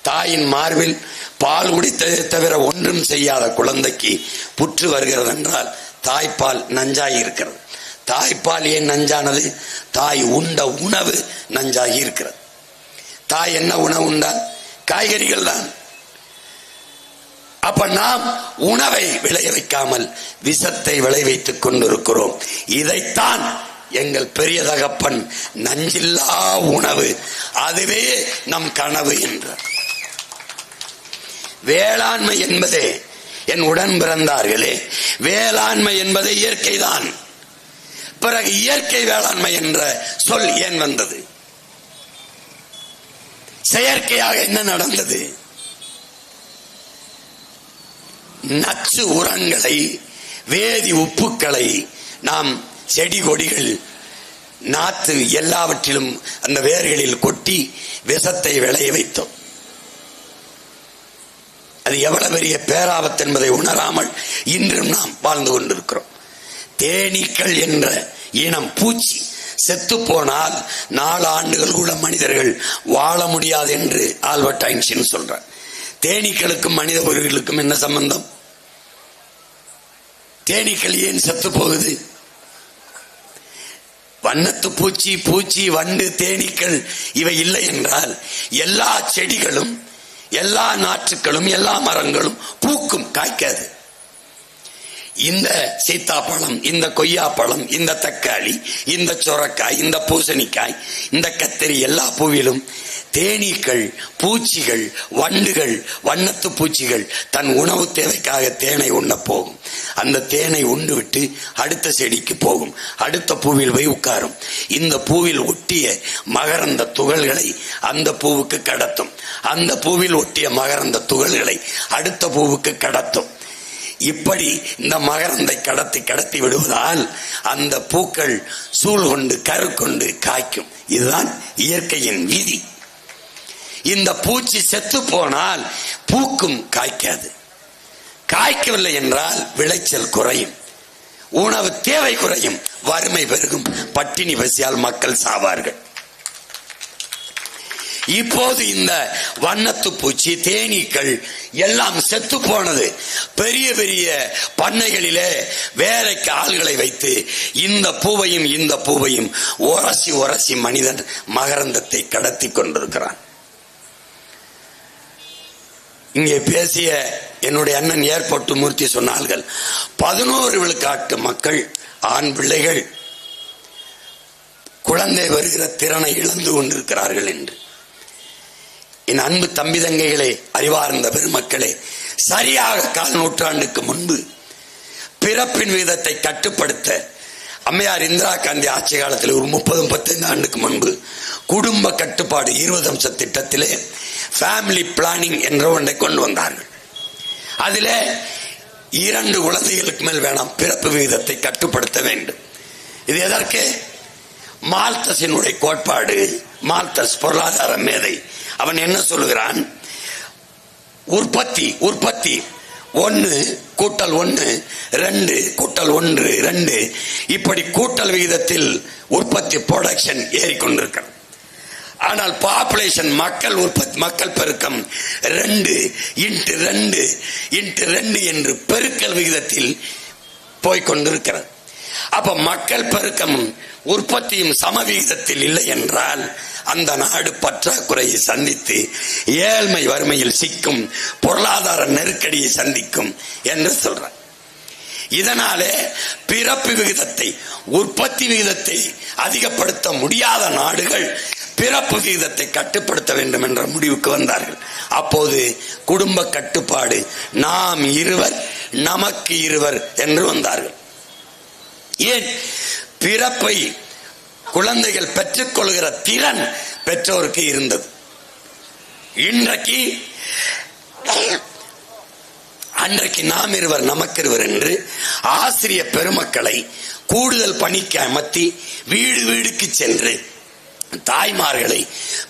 தாயின் மார்பில் பால் குடித்ததை தவிர ஒன்றும் செய்யாத குழந்தைக்கு புற்று வருகிறது என்றால் தாய்ப்பால் நஞ்சாகி இருக்கிறது. தாய்ப்பால் ஏன் நஞ்சானது? தாய் உண்ட உணவு நஞ்சாகி இருக்கிறது. தாய் என்ன உணவு உண்டால்? காய்கறிகள் தான். அப்ப நாம் உணவை விளைய வைக்காமல் விஷத்தை விளைவித்துக் கொண்டிருக்கிறோம். இதைத்தான் எங்கள் பெரிய தகப்பன் நஞ்சில்லா உணவு, அதுவே நம் கனவு என்றார். வேளாண்மை என்பதே, என் உடன் பிறந்தார்களே, வேளாண்மை என்பதே இயற்கை தான். பிறகு இயற்கை வேளாண்மை என்ற சொல் ஏன் வந்தது? செயற்கையாக என்ன நடந்தது? நச்சு உரங்களை, வேதி உப்புக்களை நாம் செடி கொடிகள், நாத்து எல்லாவற்றிலும் அந்த வேர்களில் கொட்டி விஷத்தை விளைய வைத்தோம். அது எவ்வளவு பெரிய பேராபத்து என்பதை உணராமல் இன்றும் நாம் வாழ்ந்து கொண்டிருக்கிறோம். தேனீக்கள் என்ற இனம் பூச்சி செத்து போனால் 4 ஆண்டுகள் கூட மனிதர்கள் வாழ முடியாது என்று ஆல்பர்ட் ஐன்ஸ்டீன் சொல்றார். தேனீக்களுக்கும் மனித உயிர்களுக்கும் என்ன சம்பந்தம்? தேனீக்கள் ஏன் செத்து போகுது? வண்ணத்து பூச்சி, பூச்சி, வண்டு, தேனீக்கள் இவை இல்லை என்றால் எல்லா செடிகளும், எல்லா நாற்றுக்களும், எல்லா மரங்களும் பூக்கும், காய்க்காது. இந்த சீத்தாப்பழம், இந்த கொய்யாப்பழம், இந்த தக்காளி, இந்த சொரக்காய், இந்த பூசணிக்காய், இந்த கத்தரி, எல்லா பூவிலும் தேனீக்கள், பூச்சிகள், வண்டுகள், வண்ணத்து பூச்சிகள் தன் உணவு தேவைக்காக தேனை உண்ண போகும். அந்த தேனை உண்டு விட்டு அடுத்த செடிக்கு போகும், அடுத்த பூவில் போய் உட்காரும். இந்த பூவில் ஒட்டிய மகரந்த துகள்களை அந்த பூவுக்கு கடத்தும், அந்த பூவில் ஒட்டிய மகரந்த துகள்களை அடுத்த பூவுக்கு கடத்தும். இப்படி இந்த மகரந்தை கடத்தி விடுவதால் அந்த பூக்கள் சூழ் கொண்டு கரு கொண்டு காய்க்கும். இதுதான் இயற்கையின் விதி. இந்த பூச்சி செத்து போனால் பூக்கும், காய்க்காது. காய்க்கவில்லை என்றால் விளைச்சல் குறையும், உணவு தேவை குறையும், வறுமை பெருகும், பட்டினி பசியால் மக்கள் சாவார்கள். இப்போது இந்த வண்ணத்து பூச்சி, தேனீக்கள் எல்லாம் செத்து போனது. பெரிய பெரிய பண்ணைகளிலே வேலைக்கு ஆள்களை வைத்து இந்த பூவையும் இந்த பூவையும் உரசி உரசி மனிதன் மகரந்தத்தை கடத்தி கொண்டிருக்கிறான். இங்கே பேசிய என்னுடைய அண்ணன் ஏர்போர்ட் மூர்த்தி சொன்னார்கள், 11 விழுக்காட்டு மக்கள், ஆண் பிள்ளைகள் குழந்தை வருகிற திறனை இழந்து கொண்டிருக்கிறார்கள் என்று. என் அன்பு தம்பி தங்கைகளே, அறிவார்ந்த பெருமக்களே, சரியாக 1/4 நூற்றாண்டுக்கு முன்பு பிறப்பின் விகிதத்தை கட்டுப்படுத்த அம்மையார் இந்திரா காந்தி ஆட்சி காலத்தில் ஒரு 30-35 ஆண்டுக்கு முன்பு குடும்ப கட்டுப்பாடு 20 அம்ச திட்டத்திலே ஃபேமிலி பிளானிங் என்ற ஒன்றை கொண்டு வந்தார்கள். அதில் 2 குழந்தைகளுக்கு மேல் வேணாம், பிறப்பு விகிதத்தை கட்டுப்படுத்த வேண்டும். இது எதற்கு? மால்தஸினுடைய கோட்பாடு. மால்தஸ் பொருளாதார மேதை. அவன் என்ன சொல்லுகிறான்? உற்பத்தி 1 கூட்டல் 1 2 கூட்டல் 1 2 இப்படி கூட்டல் விகிதத்தில் உற்பத்தி ப்ரொடக்ஷன் ஏறிக்கொண்டிருக்கிறது. ஆனால் பாப்புலேஷன், மக்கள் உற்பத்தி, மக்கள் பெருக்கம் 2 × 2 × 2 என்று பெருக்கல் விகிதத்தில் போய்கொண்டிருக்கிறது. அப்ப மக்கள் பெருக்கமும் உற்பத்தியும் சமவிகிதத்தில் இல்லை என்றால் அந்த நாடு பற்றாக்குறையை சந்தித்து ஏழ்மை வறுமையில் சிக்கும், பொருளாதார நெருக்கடியை சந்திக்கும் என்று சொல்றார். இதனாலே பிறப்பு விகிதத்தை, உற்பத்தி விகிதத்தை அதிகப்படுத்த முடியாத நாடுகள் பிறப்பு விகிதத்தை கட்டுப்படுத்த வேண்டும் என்ற முடிவுக்கு வந்தார்கள். அப்போது குடும்ப கட்டுப்பாடு, நாம் இருவர் நமக்கு இருவர் என்று வந்தார்கள். ஏன்? பிறப்பை குழந்தைகள் பெற்றுக்கொள்கிற திறன் பெற்றோருக்கு இருந்தது. அன்றைக்கு நாம் இருவர் நமக்கு இருவர் என்று ஆசிரிய பெருமக்களை கூடுதல் பணிக்கு அமர்த்தி வீடு வீடுக்கு சென்று தாய்மார்களை,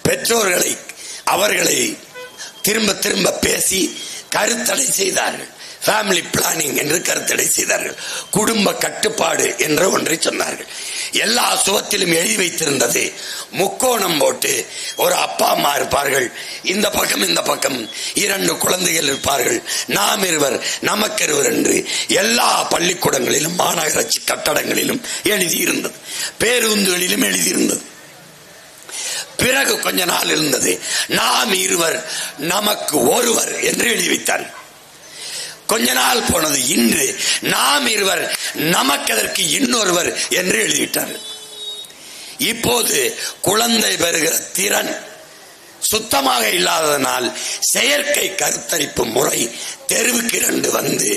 பெற்றோர்களை, அவர்களை திரும்ப திரும்ப பேசி கருத்தடை செய்தார்கள். ஃபேமிலி பிளானிங் என்று கருத்தடை செய்தார்கள். குடும்ப கட்டுப்பாடு என்ற ஒன்றை சொன்னார்கள். எல்லா சுவத்திலும் எழுதி வைத்திருந்தது. முக்கோணம் போட்டு ஒரு அப்பா அம்மா இருப்பார்கள், இந்த பக்கம் இந்த பக்கம் 2 குழந்தைகள் இருப்பார்கள், நாம் இருவர் நமக்கு இருவர் என்று எல்லா பள்ளிக்கூடங்களிலும் மாநகராட்சி கட்டடங்களிலும் எழுதியிருந்தது. பேருந்துகளிலும் எழுதியிருந்தது. பிறகு கொஞ்ச நாள் இருந்தது, நாம் இருவர் நமக்கு ஒருவர் என்று எழுதி வைத்தார்கள். கொஞ்ச நாள் போனது, இன்று நாம் இருவர் நமக்கதற்கு இன்னொருவர் என்று எழுதிவிட்டார்கள். இப்போது குழந்தை பெறுகிற திறன் சுத்தமாக இல்லாததனால் செயற்கை கருத்தரிப்பு முறை தெருவுக்கு 2 வந்து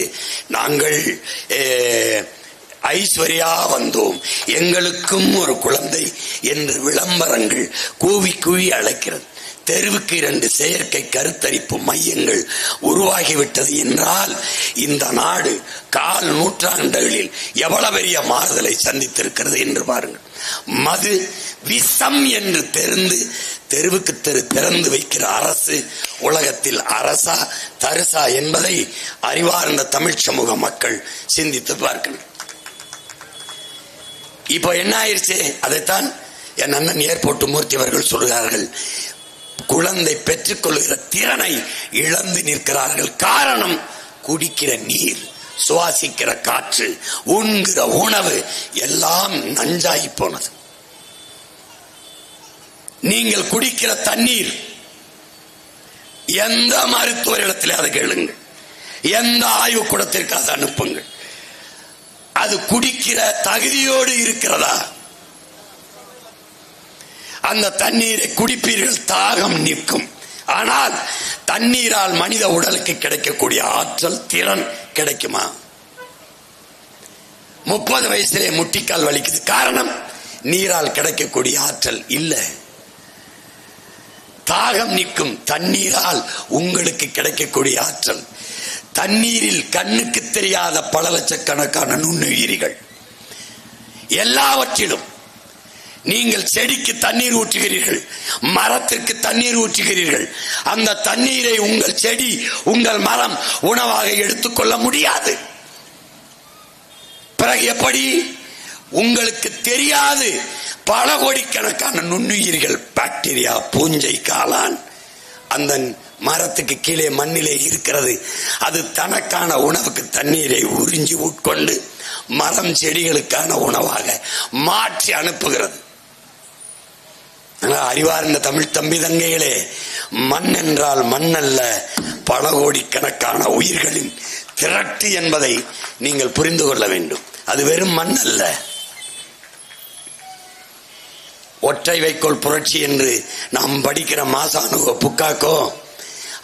நாங்கள் ஐஸ்வர்யா வந்தோம், எங்களுக்கும் ஒரு குழந்தை என்று விளம்பரங்கள் கூவி கூவி அழைக்கிறது. தெருவுக்கு 2 செயற்கை கருத்தரிப்பு மையங்கள் உருவாகிவிட்டது என்றால் இந்த நாடு 1/4 நூற்றாண்டுகளில் எவ்வளவு பெரிய மாறுதலை சந்தித்திருக்கிறது என்று பாருங்கள். மது விஷம் என்று தெரிந்து தெருவுக்கு தெரு திறந்து வைக்கிற அரசு உலகத்தில் அரசா தரிசா என்பதை அறிவார்ந்த தமிழ் சமூக மக்கள் சிந்தித்து பார்க்கணும். இப்போ என்ன ஆயிடுச்சு? அதைத்தான் என் அண்ணன் ஏர்போர்ட் மூர்த்தி அவர்கள் சொல்கிறார்கள். குழந்தை பெற்றுக் கொள்கிற திறனை இழந்து நிற்கிறார்கள். காரணம், குடிக்கிற நீர், சுவாசிக்கிற காற்று, உண்கிற உணவு எல்லாம் நஞ்சாகி போனது. நீங்கள் குடிக்கிற தண்ணீர் எந்த மருத்துவரிடத்தில் அதை கேளுங்கள், எந்த ஆய்வுக்கூடத்திற்கு அதை அனுப்புங்கள். அது குடிக்கிற தகுதியோடு இருக்கிறதா? அந்த தண்ணீரை குடிப்பீர்கள், தாகம் நிற்கும். ஆனால் தண்ணீரால் மனித உடலுக்கு கிடைக்கக்கூடிய ஆற்றல், திறன் கிடைக்குமா? 30 வயசிலே முட்டிக்கால் வலிக்குது. காரணம், நீரால் கிடைக்கக்கூடிய ஆற்றல் இல்லை. தாகம் நிற்கும், தண்ணீரால் உங்களுக்கு கிடைக்கக்கூடிய ஆற்றல். தண்ணீரில் கண்ணுக்கு தெரியாத பல லட்சக்கணக்கான நுண்ணுயிரிகள். எல்லாவற்றிலும் நீங்கள் செடிக்கு தண்ணீர் ஊற்றுகிறீர்கள், மரத்திற்கு தண்ணீர் ஊற்றுகிறீர்கள். அந்த தண்ணீரை உங்கள் செடி, உங்கள் மரம் உணவாக எடுத்துக்கொள்ள முடியாது. பிறகு எப்படி? உங்களுக்கு தெரியாது பல கோடிக்கணக்கான நுண்ணுயிர்கள், பாக்டீரியா, பூஞ்சை, காளான் அந்த மரத்துக்கு கீழே மண்ணிலே இருக்கிறது. அது தனக்கான உணவுக்கு தண்ணீரை உறிஞ்சி உட்கொண்டு மரம் செடிகளுக்கான உணவாக மாற்றி அனுப்புகிறது. அறிவார்ந்த தமிழ் தம்பி தங்கைகளே, மண் என்றால் மண் அல்ல, பல கோடிக்கணக்கான உயிர்களின் திரட்டு என்பதை நீங்கள் புரிந்து கொள்ள வேண்டும். அது வெறும் மண் அல்ல. ஒற்றை வைக்கோல் புரட்சி என்று நாம் படிக்கிற மாசானுவ புக்காக்கோ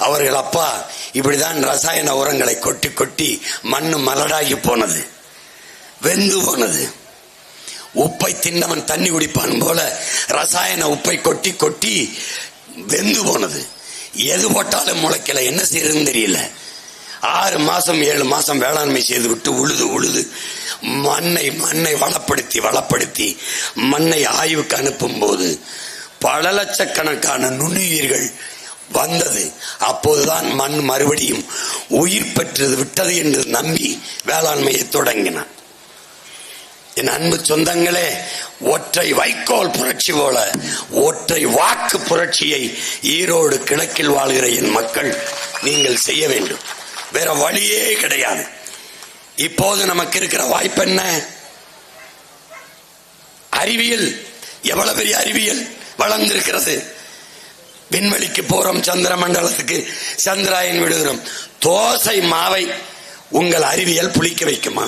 அவர்கள் அப்பா இப்படிதான் ரசாயன உரங்களை கொட்டி கொட்டி மண்ணு மலடாகி போனது, வெந்து போனது. உப்பை தின்னவன் தண்ணி குடிப்பான் போல ரசாயன உப்பை கொட்டி கொட்டி வெந்து போனது. எது போட்டாலும் முளைக்கல, என்ன செய்யறதுன்னு தெரியல. 6 மாசம் 7 மாசம் வேளாண்மை செய்து விட்டு உழுது மண்ணை வளப்படுத்தி மண்ணை ஆய்வுக்கு அனுப்பும் போது பல லட்சக்கணக்கான நுண்ணுயிர்கள் வந்தது. அப்போதுதான் மண் மறுபடியும் உயிர் பெற்றது விட்டது என்று நம்பி வேளாண்மையை தொடங்கினான். என் அன்பு சொந்தங்களே, ஒற்றை வைக்கோல் புரட்சி போல ஒற்றை வாக்கு புரட்சியை ஈரோடு கிழக்கில் வாழ்கிற என் மக்கள் நீங்கள் செய்ய வேண்டும். வேற வழியே கிடையாது. இப்போது நமக்கு இருக்கிற வாய்ப்பு என்ன? அறிவியல், எவ்வளவு பெரிய அறிவியல் வளர்ந்திருக்கிறது. விண்வெளிக்கு போறோம், சந்திர மண்டலத்துக்கு சந்திராயன் விடுகிறோம். தோசை மாவை உங்கள் அறிவியல் புளிக்க வைக்குமா?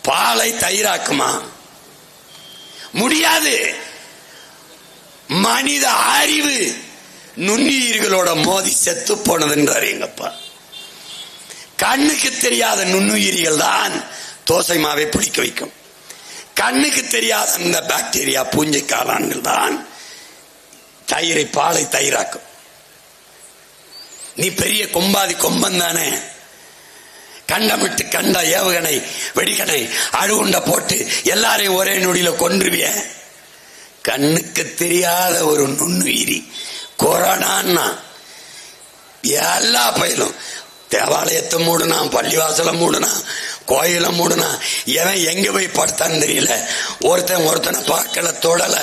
பாலை தயிராக்குமா? முடியாது. மனித அறிவு நுண்ணுயிர்களோட மோதி செத்து போனது என்றார் எங்கப்பா. கண்ணுக்கு தெரியாத நுண்ணுயிரிகள் தான் தோசை மாவை புளிக்க வைக்கும். கண்ணுக்கு தெரியாத அந்த பாக்டீரியா, பூஞ்சை, காளான்கள் தான் தயிரை, பாலை தயிராக்கும். நீ பெரிய கொம்பாதி கொம்பன் தானே, கண்டமிட்டு கண்ட ஏவுகணை, வெடிகணை, அழுகுண்ட போட்டு எல்லாரையும் ஒரே நொடியில கொன்றுவிய. கண்ணுக்கு தெரியாத ஒரு நுண்ணுயிரி கொரோனா எல்லா பயிலும் தேவாலயத்தை மூடுனா, பள்ளிவாசல மூடுனா, கோயில மூடுனா, எவன் எங்க போய் படுத்தான்னு தெரியல. ஒருத்தனை பார்க்கல, தொடல.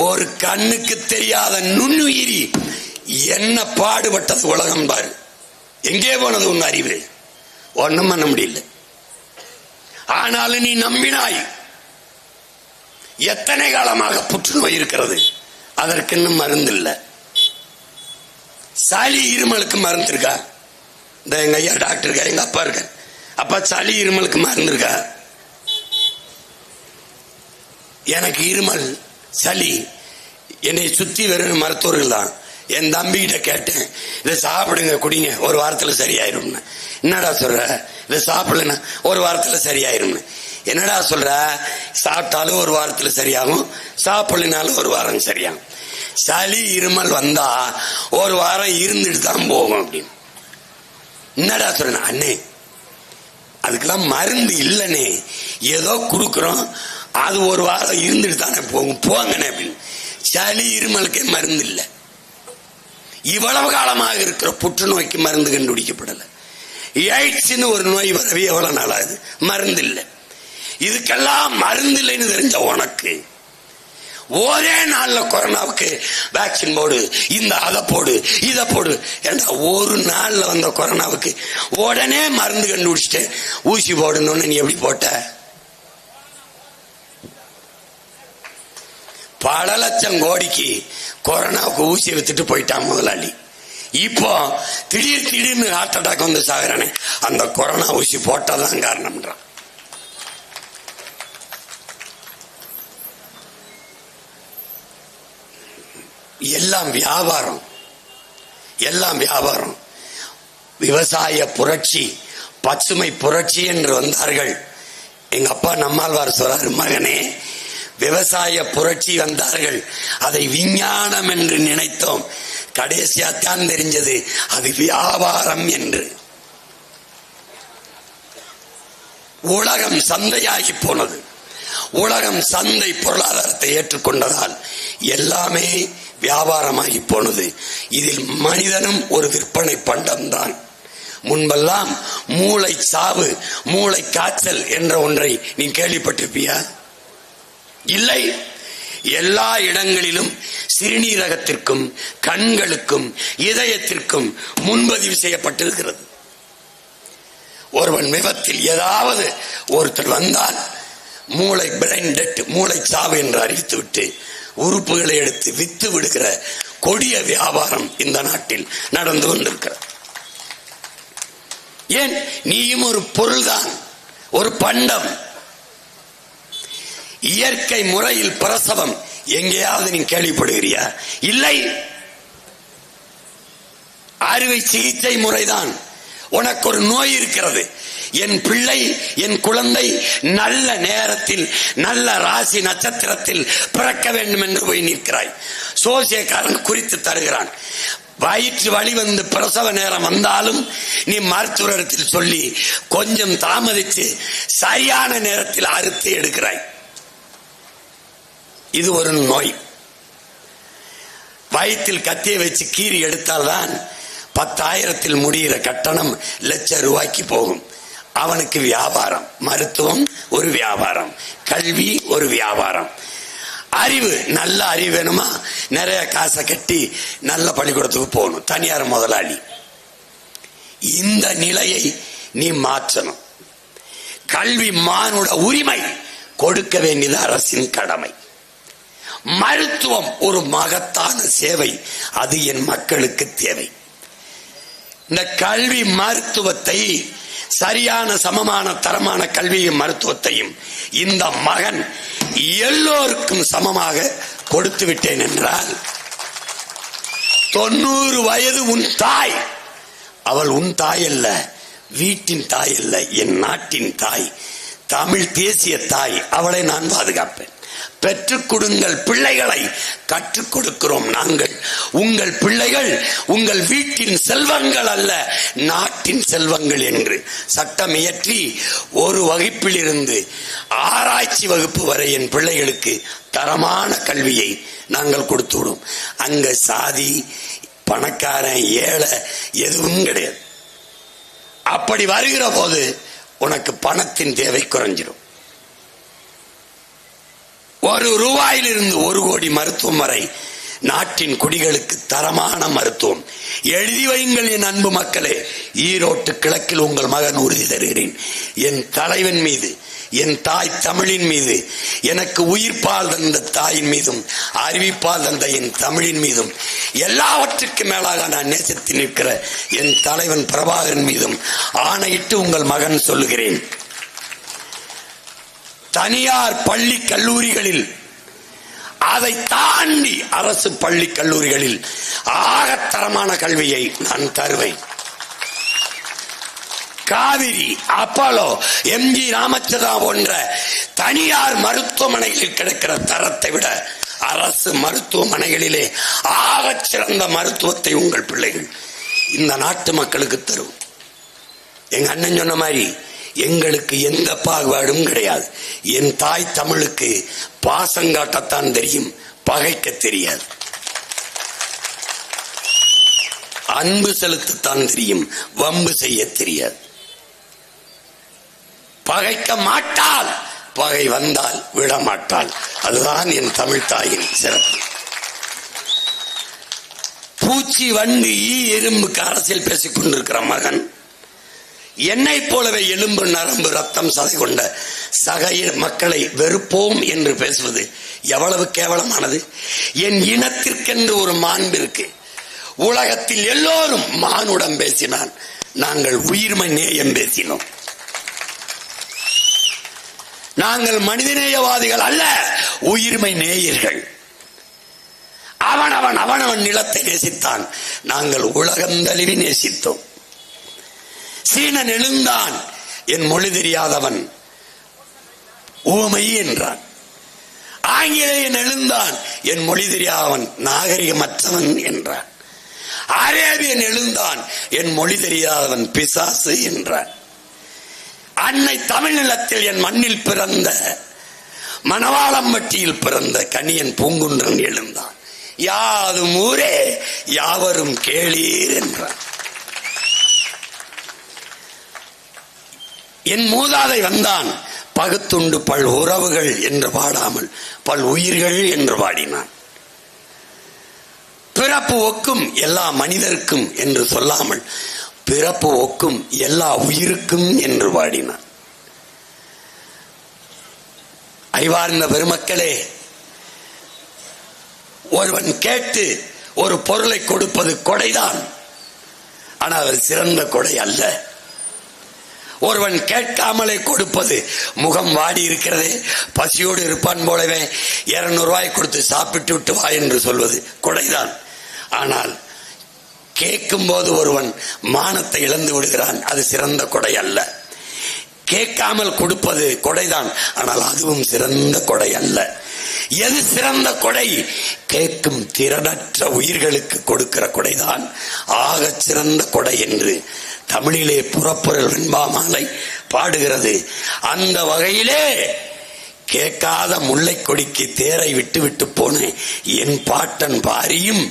ஒரு கண்ணுக்கு தெரியாத நுண்ணுயிரி என்ன பாடுபட்டது உலகம் பாரு. எங்கே போனது உன் அறிவு? ஒண்ணும் பண்ண முடியல. ஆனாலும் நீ நம்பினாய். எத்தனை காலமாக புற்றுநோய் இருக்கிறது, அதற்கு இன்னும் மருந்து இல்லை. சளி இருமலுக்கு மருந்து இருக்கா? இந்த எங்க ஐயா டாக்டர் இருக்கா, எங்க அப்பா இருக்க. அப்பா சளி இருமலுக்கு மருந்து இருக்கா? எனக்கு இருமல், சளி, என்னை சுத்தி வெறும் மருத்துவர்கள் தான். என் தம்பிகிட்ட கேட்டேன், இதை சாப்பிடுங்க, குடிங்க, ஒரு வாரத்தில் சரியாயிரும். என்னடா சொல்ற? இதை சாப்பிடலன்னா ஒரு வாரத்தில் சரியாயிரும். என்னடா சொல்ற? சாப்பிட்டாலும் ஒரு வாரத்தில் சரியாகும், சாப்பிடலினாலும் ஒரு வாரம் சரியாகும். சளி இருமல் வந்தா ஒரு வாரம் இருந்துட்டு தான் போகும் அப்படின்னு. என்னடா சொல்ற? அண்ணே, அதுக்கெல்லாம் மருந்து இல்லைன்னே, ஏதோ கொடுக்குறோம், அது ஒரு வாரம் இருந்துட்டு தானே போகும், போங்கண்ணே அப்படின்னு. சளி இருமலுக்கே மருந்து இல்லை. இவ்வளவு காலமாக இருக்கிற புற்றுநோய்க்கு மருந்து கண்டுபிடிக்கப்படல. எய்ட்ஸ்னு ஒரு நோய் வரவே எவ்வளவு நாளாகுது, மருந்து இல்லை. இதுக்கெல்லாம் மருந்து இல்லைன்னு தெரிஞ்ச உனக்கு ஒரே நாள்ல கொரோனாவுக்கு வேக்சின் போடு, இந்த அதை போடு, இதை போடு. ஏன்னா ஒரு நாள்ல வந்த கொரோனாவுக்கு உடனே மருந்து கண்டுபிடிச்சிட்டு ஊசி போடணும்னு நீ எப்படி போட்ட? பல லட்சம் கோடிக்கு கொரோனாவுக்கு ஊசியை வித்துட்டு போயிட்டான் முதலாளி. இப்போ திடீர்னு ஹார்ட் அட்டாக் வந்து சாகுறானே, அந்த கொரோனா ஊசி போட்டதான் காரணம்ன்றான். எல்லாம் வியாபாரம், எல்லாம் வியாபாரம். விவசாய புரட்சி, பசுமை புரட்சி என்று வந்தார்கள். எங்க அப்பா நம்மாழ்வார் சொல்றாரு, மகனே விவசாய புரட்சி வந்தார்கள், அதை விஞ்ஞானம் என்று நினைத்தோம், கடைசியாத்தான் தெரிஞ்சது அது வியாபாரம் என்று. உலகம் சந்தையாகி போனது. உலகம் சந்தை பொருளாதாரத்தை ஏற்றுக்கொண்டதால் எல்லாமே வியாபாரமாகி போனது. இதில் மனிதனும் ஒரு விற்பனை பண்டம்தான். முன்பெல்லாம் மூளை சாவு, மூளை காய்ச்சல் என்ற ஒன்றை நீ கேள்விப்பட்டிருப்பியா? இல்லை. எல்லா இடங்களிலும் சிறுநீரகத்திற்கும் கண்களுக்கும் இதயத்திற்கும் முன்பதிவு செய்யப்பட்டிருக்கிறது. ஒருவன் விபத்தில் ஏதாவது ஒருத்தர் வந்தால் மூளை பிரெயின் டெட், மூளை சாவு என்று அறிவித்துவிட்டு உறுப்புகளை எடுத்து வித்து விடுகிற கொடிய வியாபாரம் இந்த நாட்டில் நடந்து கொண்டிருக்கிறது. ஏன்? நீயும் ஒரு பொருள்தான், ஒரு பண்டம். இயற்கை முறையில் பிரசவம் எங்கேயாவது நீ கேள்விப்படுகிறியா? இல்லை. அறுவை சிகிச்சை முறைதான். உனக்கு ஒரு நோய் இருக்கிறது, என் பிள்ளை, என் குழந்தை நல்ல நேரத்தில் நல்ல ராசி நட்சத்திரத்தில் பிறக்க வேண்டும் என்று போய் நிற்கிறாய். சோசியக்காரன் குறித்து தருகிறான். வயிற்று வலி வந்து பிரசவ நேரம் வந்தாலும் நீ மருத்துவரிடத்தில் சொல்லி கொஞ்சம் தாமதித்து சரியான நேரத்தில் அறுத்து எடுக்கிறாய். இது ஒரு நோய். வயிற்றில் கத்தியை வச்சு கீறி எடுத்தால்தான் 10,000 முடிகிற கட்டணம் லட்சம் ரூபாய்க்கு போகும். அவனுக்கு வியாபாரம். மருத்துவம் ஒரு வியாபாரம், கல்வி ஒரு வியாபாரம். அறிவு, நல்ல அறிவு வேணுமா, நிறைய காசை கட்டி நல்ல பள்ளிக்கூடத்துக்கு போகணும், தனியார் முதலாளி. இந்த நிலையை நீ மாற்றணும். கல்வி மானுட உரிமை, கொடுக்க வேண்டியது அரசின் கடமை. மருத்துவம் ஒரு மகத்தான சேவை, அது என் மக்களுக்கு தேவை. இந்த கல்வி மருத்துவத்தை, சரியான சமமான தரமான கல்வியும் மருத்துவத்தையும் இந்த மகன் எல்லோருக்கும் சமமாக கொடுத்து விட்டேன் என்றால், 90 வயது உன் தாய், அவள் உன் தாய் அல்ல, வீட்டின் தாய் அல்ல, என் நாட்டின் தாய், தமிழ் தேசிய தாய். அவளை நான் பாதுகாப்பேன். பெற்றுக் கொடுங்கள் பிள்ளைகளை, கற்றுக் கொடுக்கிறோம் நாங்கள். உங்கள் பிள்ளைகள் உங்கள் வீட்டின் செல்வங்கள் அல்ல, நாட்டின் செல்வங்கள் என்று சட்டம் இயற்றி ஒரு வகுப்பில் இருந்து ஆராய்ச்சி வகுப்பு வரை என் பிள்ளைகளுக்கு தரமான கல்வியை நாங்கள் கொடுத்து விடும். அங்க சாதி, பணக்காரன், ஏழை எதுவும் கிடையாது. அப்படி வருகிற போது உனக்கு பணத்தின் தேவை குறைஞ்சிடும். 1 ரூபாயிலிருந்து 1 கோடி மருத்துவம் வரை நாட்டின் குடிகளுக்கு தரமான மருத்துவம். எழுதி வையுங்கள் என் அன்பு மக்களே. ஈரோட்டு கிழக்கில் உங்கள் மகன் உறுதி தருகிறேன். என் தலைவன் மீது, என் தாய் தமிழின் மீது, எனக்கு உயிர்ப்பால் தந்த தாயின் மீதும் அறிவிப்பால் தந்த என் தமிழின் மீதும் எல்லாவற்றுக்கும் மேலாக நான் நேசித்து நிற்கிற என் தலைவன் பிரபாகரன் மீதும் ஆணையிட்டு உங்கள் மகன் சொல்லுகிறேன். தனியார் பள்ளி கல்லூரிகளில், அதை தாண்டி அரசு பள்ளி கல்லூரிகளில் ஆகத்தரமான கல்வியை நான் தருவேன். காவிரி, அப்போலோ, எம்ஜி ராமச்சந்திரா போன்ற தனியார் மருத்துவமனைகளில் கிடைக்கிற தரத்தை விட அரசு மருத்துவமனைகளிலே ஆகச் சிறந்த மருத்துவத்தை உங்கள் பிள்ளைகள் இந்த நாட்டு மக்களுக்கு தரும். எங்க அண்ணன் சொன்ன மாதிரி எங்களுக்கு எந்த பாகுபாடும் கிடையாது. என் தாய் தமிழுக்கு பாசங்காட்டத்தான் தெரியும், பகைக்க தெரியாது. அன்பு செலுத்தத்தான் தெரியும், வம்பு செய்ய தெரியாது. பகைக்க மாட்டால் பகை வந்தால் விடமாட்டாள். அதுதான் என் தமிழ் தாயின் சிறப்பு. பூச்சி, வண்டு, ஈ, எறும்புக்கு அரசியல் பேசிக் கொண்டிருக்கிற மகன் என்னை போலவே எலும்பு, நரம்பு, ரத்தம், சதை கொண்ட சக மக்களை வெறுப்போம் என்று பேசுவது எவ்வளவு கேவலமானது. என் இனத்திற்கென்று ஒரு மாண்பு இருக்கு. உலகத்தில் எல்லோரும் மானுடம் பேசினான், நாங்கள் உயிர்மை நேயம் பேசினோம். நாங்கள் மனிதநேயவாதிகள் அல்ல, உயிர்மை நேயர்கள். அவனவன் நிலத்தை நேசித்தான், நாங்கள் உலகம் தழுவி நேசித்தோம். சீனன் எழுந்தான், என் மொழி தெரியாதவன் ஊமை என்றான். ஆங்கிலேயன் எழுந்தான், என் மொழி தெரியாதவன் நாகரிகமற்றவன் என்றான். அரேபியன் எழுந்தான், என் மொழி தெரியாதவன் பிசாசு என்றான். அன்னை தமிழ் நிலத்தில் என் மண்ணில் பிறந்த மணவாளம்பட்டியில் பிறந்த கணியன் பூங்குன்றன் எழுந்தான், யாதும் ஊரே யாவரும் கேளீர் என்றான். என் மூதாதை வந்தான், பகுத்துண்டு பல் உறவுகள் என்று பாடாமல் பல் உயிர்கள் என்று பாடினான். பிறப்பு ஒக்கும் எல்லா மனிதருக்கும் என்று சொல்லாமல் பிறப்பு ஒக்கும் எல்லா உயிருக்கும் என்று பாடினான். அறிவார்ந்த பெருமக்களே, ஒருவன் கேட்டு ஒரு பொருளை கொடுப்பது கொடைதான், ஆனால் அது சிறந்த கொடை அல்ல. ஒருவன் கேட்காமலே கொடுப்பது, முகம் வாடி இருக்கிறதே, பசியோடு இருப்பான் போலவே 200 ரூபாய் கொடுத்து சாப்பிட்டு விட்டு வா என்று சொல்வது கொடைதான். ஆனால் கேட்கும் போது ஒருவன் மானத்தை இழந்து விடுகிறான், அது சிறந்த கொடை அல்ல. கேட்காமல் கொடுப்பது கொடைதான், ஆனால் அதுவும் சிறந்த கொடை அல்ல. எது சிறந்த கொடை? கேட்கும் திறனற்ற உயிர்களுக்கு கொடுக்கிற கொடைதான் ஆக சிறந்த கொடை என்று தமிழிலே புறப்பொருள் வெண்பாமாலை பாடுகிறது. அந்த வகையிலே கேட்காத முல்லை கொடிக்கு தேரை விட்டு விட்டு போன என் பாட்டன் பாரியும்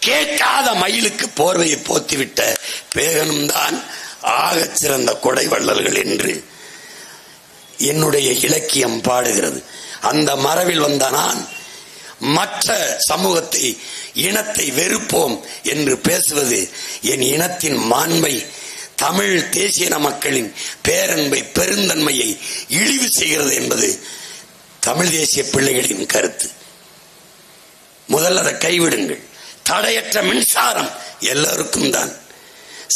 கேட்காத மயிலுக்கு போர்வையை போத்திவிட்ட பேகனும் தான் ஆக சிறந்த கொடை வள்ளல்கள் என்று என்னுடைய இலக்கியம் பாடுகிறது. அந்த மரபில் வந்த நான் மற்ற சமூகத்தை, இனத்தை வெறுப்போம் என்று பேசுவது என் இனத்தின் மாண்பை, தமிழ் தேசிய மக்களின் பேரன்பை, பெருந்தன்மையை இழிவு செய்கிறது என்பது தமிழ் தேசிய பிள்ளைகளின் கருத்து. முதல்ல அதை கைவிடுங்கள். தடையற்ற மின்சாரம் எல்லோருக்கும் தான்,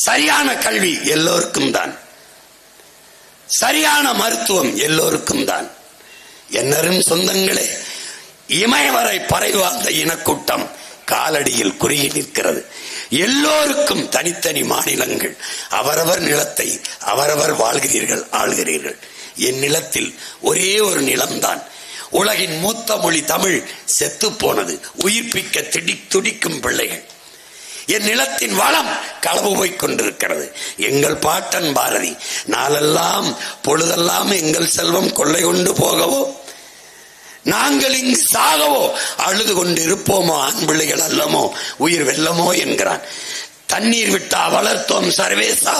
சரியான கல்வி எல்லோருக்கும் தான், சரியான மருத்துவம் எல்லோருக்கும் தான். என்னரும் சொந்தங்களே, இமயவரை பறைவார்ந்த இனக்கூட்டம் காலடியில் குறுகி நிற்கிறது. எல்லோருக்கும் தனித்தனி மாநிலங்கள், அவரவர் நிலத்தை அவரவர் வாழ்கிறீர்கள், ஆள்கிறீர்கள். என் நிலத்தில் ஒரே ஒரு நிலம்தான். உலகின் மூத்த மொழி தமிழ் செத்து போனது, உயிர்ப்பிக்க துடிக்கும் பிள்ளைகள். என் நிலத்தின் வளம் களவு போய் கொண்டிருக்கிறது. எங்கள் பாட்டன் பாரதி, நாளெல்லாம் பொழுதெல்லாம் எங்கள் செல்வம் கொள்ளை கொண்டு போகவோ, நாங்கள் இங்கு சாகவோ, அழுது கொண்டு இருப்போமோ, ஆண் பிள்ளைகள் அல்லமோ, உயிர் வெல்லமோ என்கிறான். தண்ணீர் விட்டா வளர்த்தோம் சர்வேசா,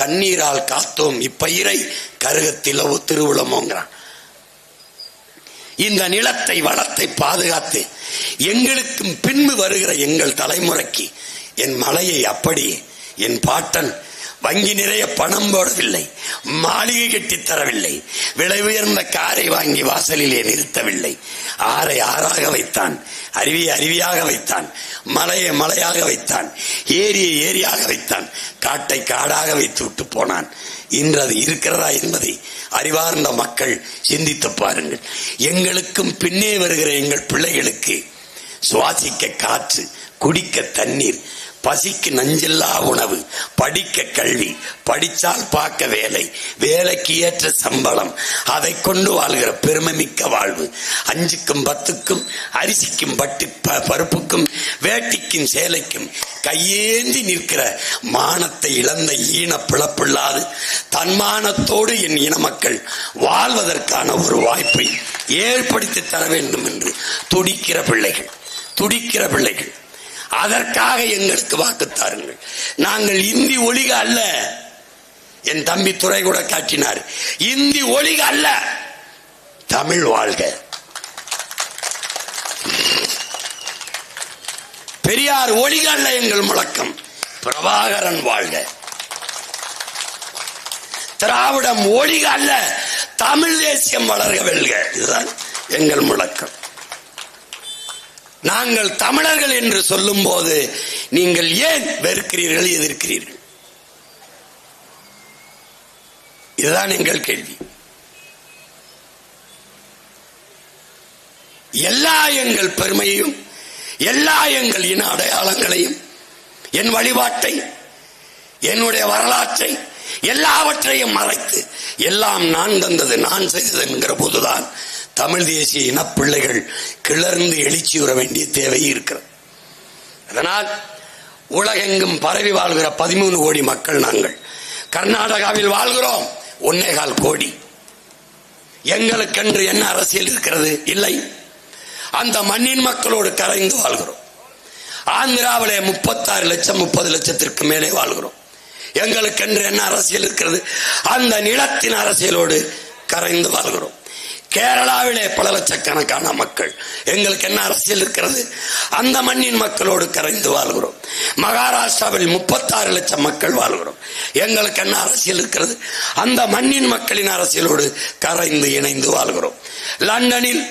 கண்ணீரால் காத்தோம் இப்பயிரை, கருகத்திலவோ திருவிழமோங்கிறான். இந்த நிலத்தை, வளத்தை பாதுகாத்து எங்களுக்கும் பின்பு வருகிற எங்கள் தலைமுறைக்கு என் மலையை அப்படி என் பாட்டன் வங்கி நிறைய பணம் போடவில்லை, மாளிகை கட்டி தரவில்லை, விலை உயர்ந்த காரை வாங்கி வாசலிலே நிறுத்தவில்லை. ஆறை ஆறாக வைத்தான், அருவியை அருவியாக வைத்தான், மலையை மலையாக வைத்தான், ஏரியை ஏரியாக வைத்தான், காட்டை காடாக வைத்து விட்டு போனான். இன்று அது இருக்கிறதா என்பதை அறிவார்ந்த மக்கள் சிந்தித்து பாருங்கள். எங்களுக்கும் பின்னே வருகிற எங்கள் பிள்ளைகளுக்கு சுவாசிக்க காற்று, குடிக்க தண்ணீர், பசிக்கு நஞ்சில்லா உணவு, படிக்க கல்வி, படித்தால் பார்க்க வேலை, வேலைக்கு ஏற்ற சம்பளம், அதை கொண்டு வாழ்கிற பெருமை மிக்க வாழ்வு, 5க்கும் 10க்கும் அரிசிக்கும் பருப்புக்கும் வேட்டிக்கும் சேலைக்கும் கையேந்தி நிற்கிற மானத்தை இழந்த ஈன பிளப்பில்லாது தன்மானத்தோடு என் இன மக்கள் வாழ்வதற்கான ஒரு வாய்ப்பை ஏற்படுத்தி தர வேண்டும் என்று துடிக்கிற பிள்ளைகள். அதற்காக எங்களுக்கு வாக்கு தாருங்கள். நாங்கள் இந்தி ஒழிக அல்ல, என் தம்பி துறை கூட காட்டினார், இந்தி ஒழிக அல்ல, தமிழ் வாழ்க. பெரியார் ஒழிக அல்ல எங்கள் முழக்கம், பிரபாகரன் வாழ்க. திராவிடம் ஒழிக அல்ல, தமிழ் தேசியம் வளர்க வெல்க. இதுதான் எங்கள் முழக்கம். நாங்கள் தமிழர்கள் என்று சொல்லும் போது நீங்கள் ஏன் வெறுக்கிறீர்கள், எதிர்க்கிறீர்கள்? இதுதான் எங்கள் கேள்வி. எல்லா எங்கள் பெருமையையும், எல்லா எங்கள் இன அடையாளங்களையும், என் வழிபாட்டை, என்னுடைய வரலாற்றை எல்லாவற்றையும் மறைத்து எல்லாம் நான் தந்தது நான் செய்தது என்கிற போதுதான் தமிழ் தேசிய இனப்பிள்ளைகள் கிளர்ந்து எழுச்சியுற வேண்டிய தேவை இருக்கிறது. அதனால் உலகெங்கும் பரவி வாழ்கிற 13 கோடி மக்கள் நாங்கள். கர்நாடகாவில் வாழ்கிறோம் 1.25 கோடி. எங்களுக்கென்று என்ன அரசியல் இருக்கிறது? இல்லை. அந்த மண்ணின் மக்களோடு கரைந்து வாழ்கிறோம். ஆந்திராவிலே 36 லட்சம் 30 லட்சத்திற்கு மேலே வாழ்கிறோம். எங்களுக்கென்று என்ன அரசியல் இருக்கிறது? அந்த நிலத்தின் அரசியலோடு கரைந்து வாழ்கிறோம். கேரளாவிலே பல லட்சக்கணக்கான மக்கள். எங்களுக்கு என்ன அரசியல் இருக்கிறது? அந்த மண்ணின் மக்களோடு கரைந்து வாழ்கிறோம். மகாராஷ்டிராவில் 36 லட்சம் மக்கள் வாழ்கிறோம். எங்களுக்கு என்ன அரசியல் இருக்கிறது? அந்த மண்ணின் மக்களின் அரசியலோடு கரைந்து இணைந்து வாழ்கிறோம். லண்டனில்,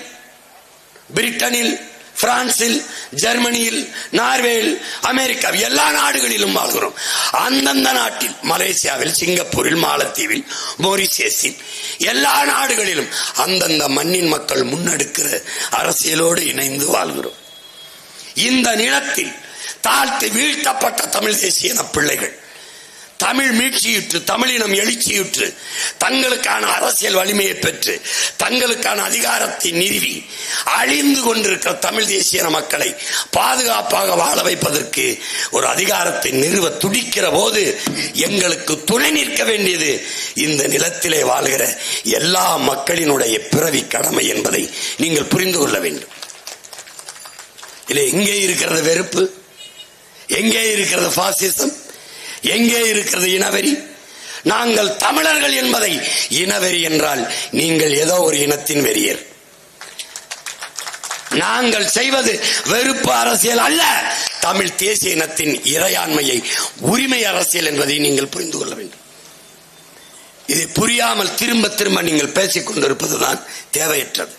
பிரிட்டனில், பிரான்சில், ஜெர்மனியில், நார்வேயில், அமெரிக்கா, எல்லா நாடுகளிலும் வாழ்கிறோம். அந்தந்த நாட்டில், மலேசியாவில், சிங்கப்பூரில், மாலத்தீவில், மொரிஷியஸில், எல்லா நாடுகளிலும் அந்தந்த மண்ணின் மக்கள் முன்னெடுக்கிற அரசியலோடு இணைந்து வாழ்கிறோம். இந்த நிலத்தில் தாழ்த்தி வீழ்த்தப்பட்ட தமிழ் தேசிய பிள்ளைகள் தமிழ் மீட்சியுற்று, தமிழினம் எழுச்சியுற்று, தங்களுக்கான அரசியல் வலிமையை பெற்று, தங்களுக்கான அதிகாரத்தை நிறுவி அழிந்து கொண்டிருக்கிற தமிழ் தேசிய மக்களை பாதுகாப்பாக வாழ வைப்பதற்கு ஒரு அதிகாரத்தை நிறுவ துடிக்கிற போது எங்களுக்கு துணை நிற்க வேண்டியது இந்த நிலத்திலே வாழ்கிற எல்லா மக்களினுடைய பிறவி கடமை என்பதை நீங்கள் புரிந்து கொள்ள வேண்டும். இல்லை, எங்கே இருக்கிறது வெறுப்பு? எங்கே இருக்கிறது பாசிசம்? எங்கே இருக்கிறது இனவெறி? நாங்கள் தமிழர்கள் என்பதை இனவெறி என்றால் நீங்கள் ஏதோ ஒரு இனத்தின் வெறியர். நாங்கள் செய்வது வெறுப்பு அரசியல் அல்ல, தமிழ் தேசிய இனத்தின் இறையாண்மையை, உரிமை அரசியல் என்பதை நீங்கள் புரிந்து கொள்ள வேண்டும். இதை புரியாமல் திரும்ப திரும்ப நீங்கள் பேசிக் கொண்டிருப்பதுதான் தேவையற்றது.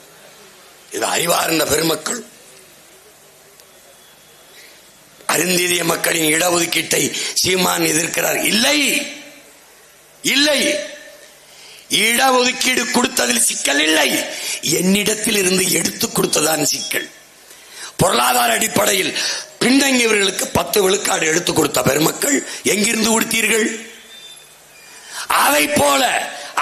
இது அறிவார்ந்த பெருமக்கள், அருந்திய மக்களின் இடஒதுக்கீட்டை சீமான் எதிர்க்கிறார். இல்லை, இல்லை, இடஒதுக்கீடு கொடுத்ததில் சிக்கல் இல்லை, என்னிடத்தில் இருந்து எடுத்துக் கொடுத்ததான் சிக்கல். பொருளாதார அடிப்படையில் பின்தங்கியவர்களுக்கு 10 விழுக்காடு எடுத்துக் கொடுத்த பெருமக்கள் எங்கிருந்து கொடுத்தீர்கள்? அதை போல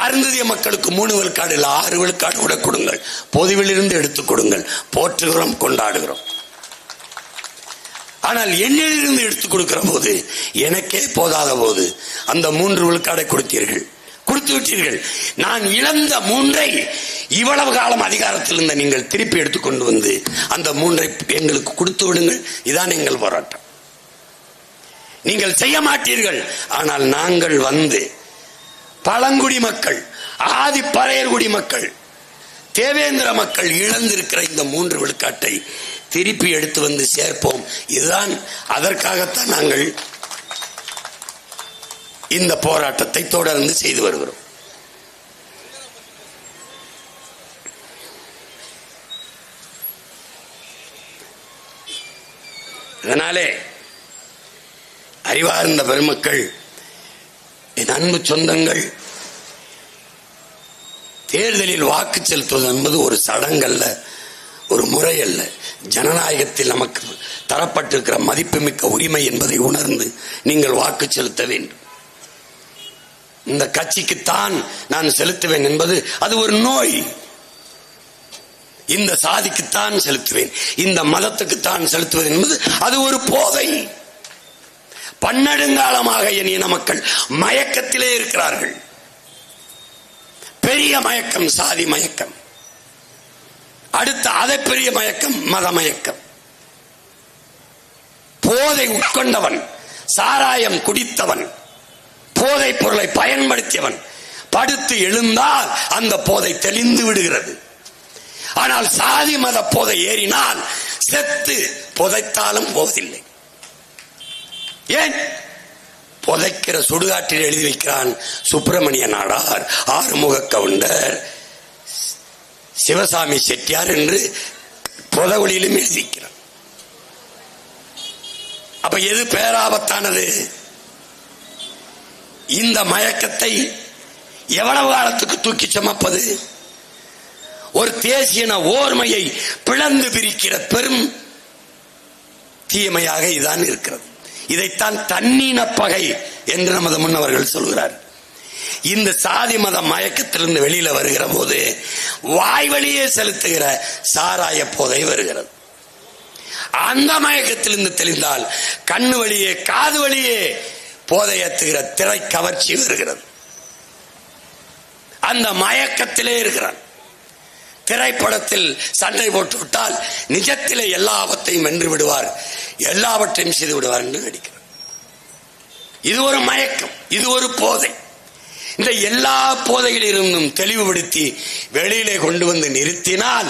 அருந்திய மக்களுக்கு 3 விழுக்காடு இல்ல 6 விழுக்காடு கூட கொடுங்கள், பொதுவில் இருந்து எடுத்துக் கொடுங்கள். போற்றுகிறோம், கொண்டாடுகிறோம். ஆனால் என்னிலிருந்து எடுத்துக் கொடுக்கிற போது, எனக்கே போதாத போது அந்த 3 விழுக்காடை கொடுத்தீர்கள், கொடுத்து விட்டீர்கள். நான் இழந்த 3ஐ இவ்வளவு காலம் அதிகாரத்தில் இருந்த நீங்கள் திருப்பி எடுத்துக்கொண்டு வந்து அந்த 3ஐ எங்களுக்கு கொடுத்து விடுங்கள். இதான் எங்கள் போராட்டம். நீங்கள் செய்ய மாட்டீர்கள். ஆனால் நாங்கள் வந்து பழங்குடி மக்கள், ஆதி பறையர்குடி மக்கள், தேவேந்திர மக்கள் இழந்திருக்கிற இந்த 3 விழுக்காட்டை திருப்பி எடுத்து வந்து சேர்ப்போம். இதுதான், அதற்காகத்தான் நாங்கள் இந்த போராட்டத்தை தொடர்ந்து செய்து வருகிறோம். அதனாலே அறிவார்ந்த பெருமக்கள், என் அன்பு சொந்தங்கள், தேர்தலில் வாக்கு செலுத்துவது என்பது ஒரு சடங்கல்ல, ஒரு முறை அல்ல. ஜனநாயகத்தில் நமக்கு தரப்பட்டிருக்கிற மதிப்புமிக்க உரிமை என்பதை உணர்ந்து நீங்கள் வாக்கு செலுத்த வேண்டும். இந்த கட்சிக்குத்தான் நான் செலுத்துவேன் என்பது அது ஒரு நோய். இந்த சாதிக்குத்தான் செலுத்துவேன், இந்த மதத்துக்குத்தான் செலுத்துவது என்பது அது ஒரு போதை. பன்னெடுங்காலமாக என் இன மக்கள் மயக்கத்திலே இருக்கிறார்கள். பெரிய மயக்கம் சாதி மயக்கம், அடுத்த அதை பெரிய மயக்கம் மத மயக்கம். போதை உட்கொண்டவன், சாராயம் குடித்தவன், போதை பொருளை பயன்படுத்தியவன் படுத்து எழுந்தால் அந்த போதை தெளிந்து விடுகிறது. ஆனால் சாதி மத போதை ஏறினால் செத்து புதைத்தாலும் போவதில்லை. ஏன்? புதைக்கிற சுடுகாட்டில் எழுதி வைக்கிறான் சுப்பிரமணிய நாடார், ஆறுமுக கவுண்டர், சிவசாமி செட்டியார் என்று புதவொளியிலும் எழுதி வைக்கிறான். அப்ப எது பேராபத்தானது? இந்த மயக்கத்தை எவ்வளவு காலத்துக்கு தூக்கி சுமப்பது? ஒரு தேசியன ஓர்மையை பிளந்து பிரிக்கிற பெரும் தீமையாக இதான் இருக்கிறது. இதைத்தான் தன்னின பகை என்று நமது முன்னவர்கள் சொல்கிறார். இந்த சாதி மத மயக்கத்திலிருந்து வெளியில வருகிற போது வாய் வழியே செலுத்துகிற சாராய போதை வருகிறது. அந்த மயக்கத்திலிருந்து தெளிந்தால் கண்ணு வழியே காது வழியே போதை ஏற்றுகிற திரை கவர்ச்சி வருகிறது. அந்த மயக்கத்திலே இருக்கிறான். திரைப்படத்தில் சண்டை போட்டு விட்டால் நிஜத்திலே எல்லா ஆபத்தையும் வென்று விடுவார், எல்லாவற்றையும் செய்து விடுவார் என்று நடிக்கிறார். இது ஒரு மயக்கம், இது ஒரு போதை. இந்த எல்லா போதைகளிலிருந்தும் தெளிவுபடுத்தி வெளியிலே கொண்டு வந்து நிறுத்தினால்,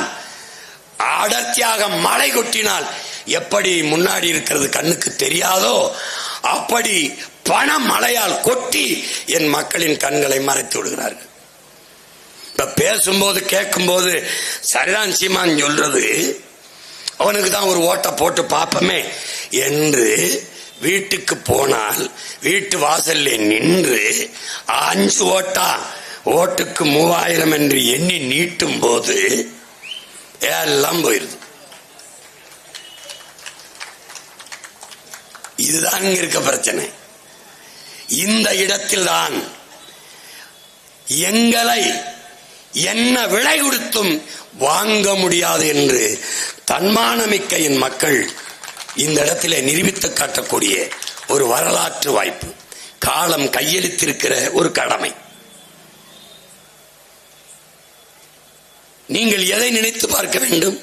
அடர்த்தியாக மழை கொட்டினால் எப்படி முன்னாடி இருக்கிறது கண்ணுக்கு தெரியாதோ அப்படி பண மழையால் கொட்டி என் மக்களின் கண்களை மறைத்து விடுகிறார்கள். இப்ப பேசும்போது கேட்கும் போது சரிதான் சீமான் சொல்றது, அவனுக்கு தான் ஒரு ஓட்டை போட்டு பார்ப்போமே என்று வீட்டுக்கு போனால் வீட்டு வாசல்ல நின்று 5 ஓட்டா ஓட்டுக்கு 3000 என்று எண்ணி நீட்டும் போது எல்லாம் போயிருது. இதுதான் இருக்க பிரச்சனை. இந்த இடத்தில் தான் எங்களை என்ன விலை கொடுத்தும் வாங்க முடியாது என்று தன்மானமிக்க என் மக்கள் இந்த இடத்திலே நிரூபித்து காட்டக்கூடிய ஒரு வரலாற்று வாய்ப்பு, காலம் கையெழுத்திருக்கிற ஒரு கடமை. நீங்கள் எதை நினைத்து பார்க்க வேண்டும்?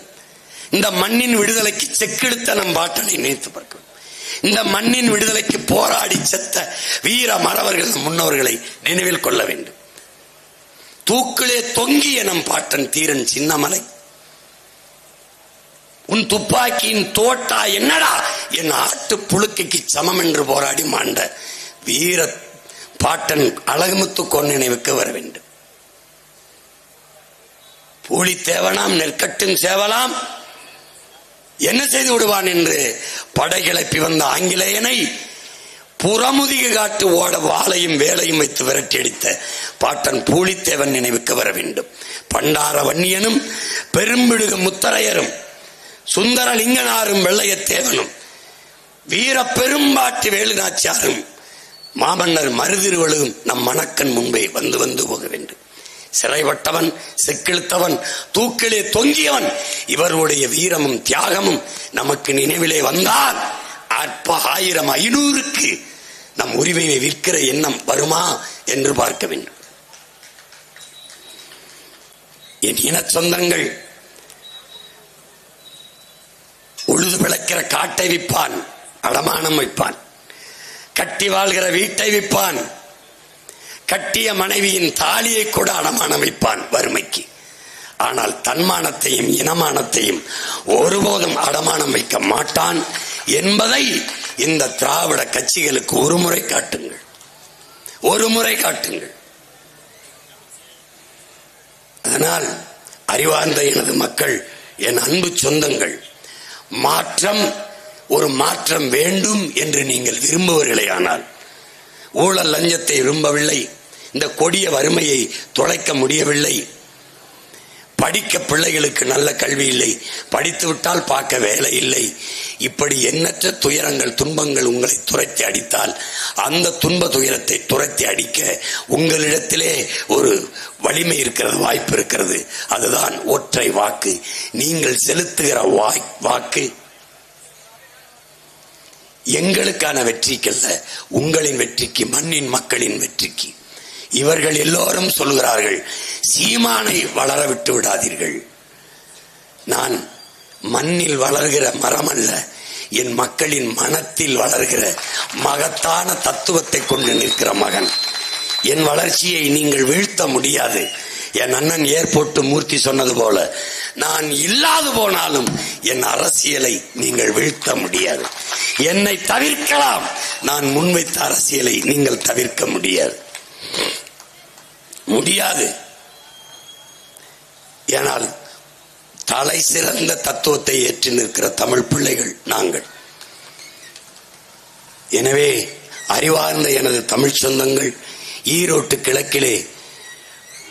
இந்த மண்ணின் விடுதலைக்கு செக்கெடுத்த நம் பாட்டனை நினைத்து பார்க்க வேண்டும். இந்த மண்ணின் விடுதலைக்கு போராடி செத்த வீர மறவர்கள் முன்னோர்களை நினைவில் கொள்ள வேண்டும். தூக்கிலே தொங்கிய நம் பாட்டன் தீரன் சின்னமலை, உன் துப்பாக்கியின் தோட்டா என்னடா என் ஆட்டு புழுக்கைக்கு சமம் என்று போராடி மாண்ட வீர பாட்டன் அழகுமுத்து கொன் நினைவுக்கு வர வேண்டும். பூலி தேவனாம் நெற்கட்டும் சேவலாம் என்ன செய்து விடுவான் என்று படை கிளப்பி வந்த ஆங்கிலேயனை புறமுதிக காட்டு ஓட வாளையும் வேலையும் வைத்து விரட்டி அடித்த பாட்டன் பூலித்தேவன் நினைவுக்கு வர வேண்டும். பண்டார வன்னியனும் பெரும்பிடுக முத்தரையரும் சுந்தரலிங்கனாரும் வெள்ளையத்தேவனும் வீர பெரும்பாட்டு வேலுநாச்சியாரும் மாமன்னர் மருதிருவழும் நம் மணக்கன் முன்பே வந்து வந்து போக வேண்டும். சிறைப்பட்டவன், செக்கிழுத்தவன், தூக்கிலே தொங்கியவன், இவருடைய வீரமும் தியாகமும் நமக்கு நினைவிலே வந்தால் அற்ப 1000 500க்கு நம் உரிமையை விற்கிற எண்ணம் வருமா என்று பார்க்க வேண்டும். என் இன சொந்தங்கள் உழுது விளைக்கிற காட்டை விற்பான், அடமானம் வைப்பான், கட்டி வாழ்கிற வீட்டை விற்பான், கட்டிய மனைவியின் தாலியை கூட அடமானம் வைப்பான் வறுமைக்கு. ஆனால் தன்மானத்தையும் இனமானத்தையும் ஒருபோதும் அடமானம் வைக்க மாட்டான் என்பதை இந்த திராவிட கட்சிகளுக்கு ஒருமுறை காட்டுங்கள், ஒருமுறை காட்டுங்கள். அதனால் அறிவார்ந்த எனது மக்கள், என் அன்பு சொந்தங்கள், மாற்றம், ஒரு மாற்றம் வேண்டும் என்று நீங்கள் விரும்புவீர்களே ஆனால் ஊழல் லஞ்சத்தை விரும்பவில்லை, இந்த கொடிய வறுமையை தொலைக்க முடியவில்லை, படிக்க பிள்ளைகளுக்கு நல்ல கல்வி இல்லை, படித்து விட்டால் பார்க்க வேலை இல்லை, இப்படி எண்ணற்ற துயரங்கள் துன்பங்கள் உங்களை துரத்தி அடித்தால் அந்த துன்ப துயரத்தை துரத்தி அடிக்க உங்களிடத்திலே ஒரு வலிமை இருக்கிறது, வாய்ப்பு இருக்கிறது. அதுதான் ஒற்றை வாக்கு. நீங்கள் செலுத்துகிற வாக்கு எங்களுக்கான வெற்றிக்கல்ல, உங்களின் வெற்றிக்கு, மண்ணின் மக்களின் வெற்றிக்கு. இவர்கள் எல்லோரும் சொல்கிறார்கள், சீமானை வளர விட்டு விடாதீர்கள். நான் மண்ணில் வளர்கிற மரம் அல்ல, என் மக்களின் மனத்தில் வளர்கிற மகத்தான தத்துவத்தை கொண்டு நிற்கிற மகன். என் வளர்ச்சியை நீங்கள் வீழ்த்த முடியாது. என் அண்ணன் ஏர்போர்ட் மூர்த்தி சொன்னது போல, நான் இல்லாது போனாலும் என் அரசியலை நீங்கள் வீழ்த்த முடியாது. என்னை தவிர்க்கலாம், நான் முன்வைத்த அரசியலை நீங்கள் தவிர்க்க முடியாது. ஏனால் தலை சிறந்த தத்துவத்தை ஏற்றி நிற்கிற தமிழ் பிள்ளைகள் நாங்கள். எனவே அறிவார்ந்த எனது தமிழ் சொந்தங்கள், ஈரோட்டு கிழக்கிலே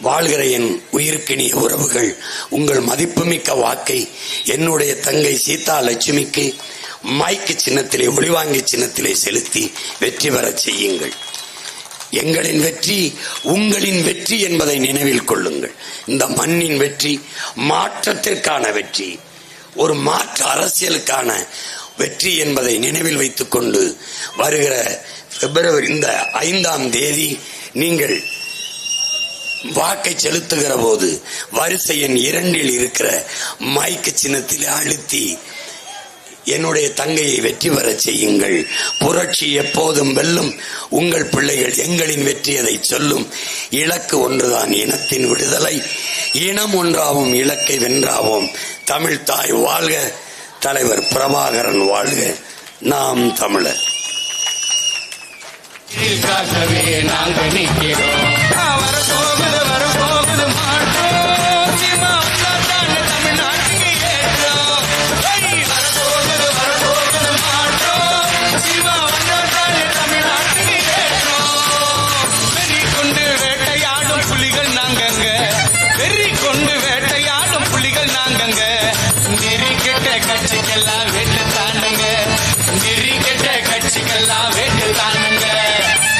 வாழ்கிற என் உயிருக்கினிய உறவுகள், உங்கள் மதிப்புமிக்க வாக்கை என்னுடைய தங்கை சீதா லட்சுமிக்கு மைக்கு சின்னத்திலே, ஒளிவாங்கி சின்னத்திலே செலுத்தி வெற்றி பெற செய்யுங்கள். எங்களின் வெற்றி உங்களின் வெற்றி என்பதை நினைவில் கொள்ளுங்கள். இந்த மண்ணின் வெற்றி மாற்றத்திற்கான வெற்றி, ஒரு மாற்று அரசியலுக்கான வெற்றி என்பதை நினைவில் வைத்துக் கொண்டு வருகிற பிப்ரவரி இந்த 5ஆம் தேதி நீங்கள் வாக்கை செலுத்துகிற போது வரிசை எண் 2 இருக்கிற மைக்கு சின்னத்தில் அழுத்தி என்னுடைய தங்கையை வெற்றி பெற செய்யுங்கள். புரட்சி எப்போதும் வெல்லும். உங்கள் பிள்ளைகள் எங்களின் வெற்றி அதை சொல்லும். இலக்கு ஒன்றுதான், இனத்தின் விடுதலை. இனம் ஒன்றாவும் இலக்கை வென்றாவோம். தமிழ் தாய் வாழ்க, தலைவர் பிரபாகரன் வாழ்க, நாம் தமிழர். நாங்கள் நிற்கிறோம்.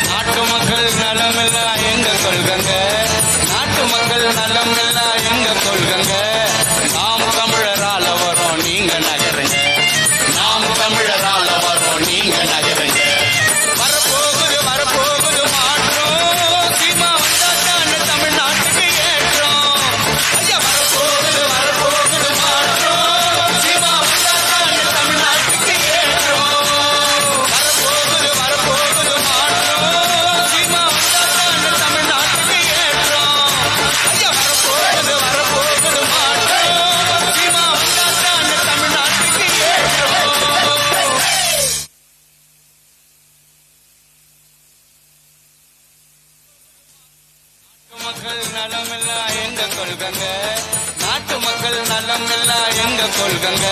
நாட்டு மக்கள் நலமெல்லாம் எங்க கொள்கங்க, நாட்டு மக்கள் நலமெல்லாம் எங்க கொள்கங்க. நாம் தமிழரால வரோம், நீங்க நகருங்க. நாம் தமிழரால வரோம், நீங்க நகருங்க. வரப்போகுது வரப்போகுது மாற்றம், சீமா வந்தாதான் தமிழ்நாட்டுக்கு ஏற்றம். ஐயா வரப்போகுது வரப்போகுது மாற்றம், சீமா வந்தாதான் தமிழ்நாட்டுக்கு ஏற்றம். வரப்போகுது வரப்போகுது மாற்றம், சீமா வந்தாதான் தமிழ்நாட்டுக்கு ஏற்றம். ஐயா வரப்போகுது வரப்போகுது மாற்றம், சீமா வந்தாதான் தமிழ்நாட்டுக்கு ஏற்றம். மக்கள் நலமெல்லாம் எங்க கொள்கங்க, நாட்டு மக்கள் நலமெல்லாம் எங்க கொள்கங்க.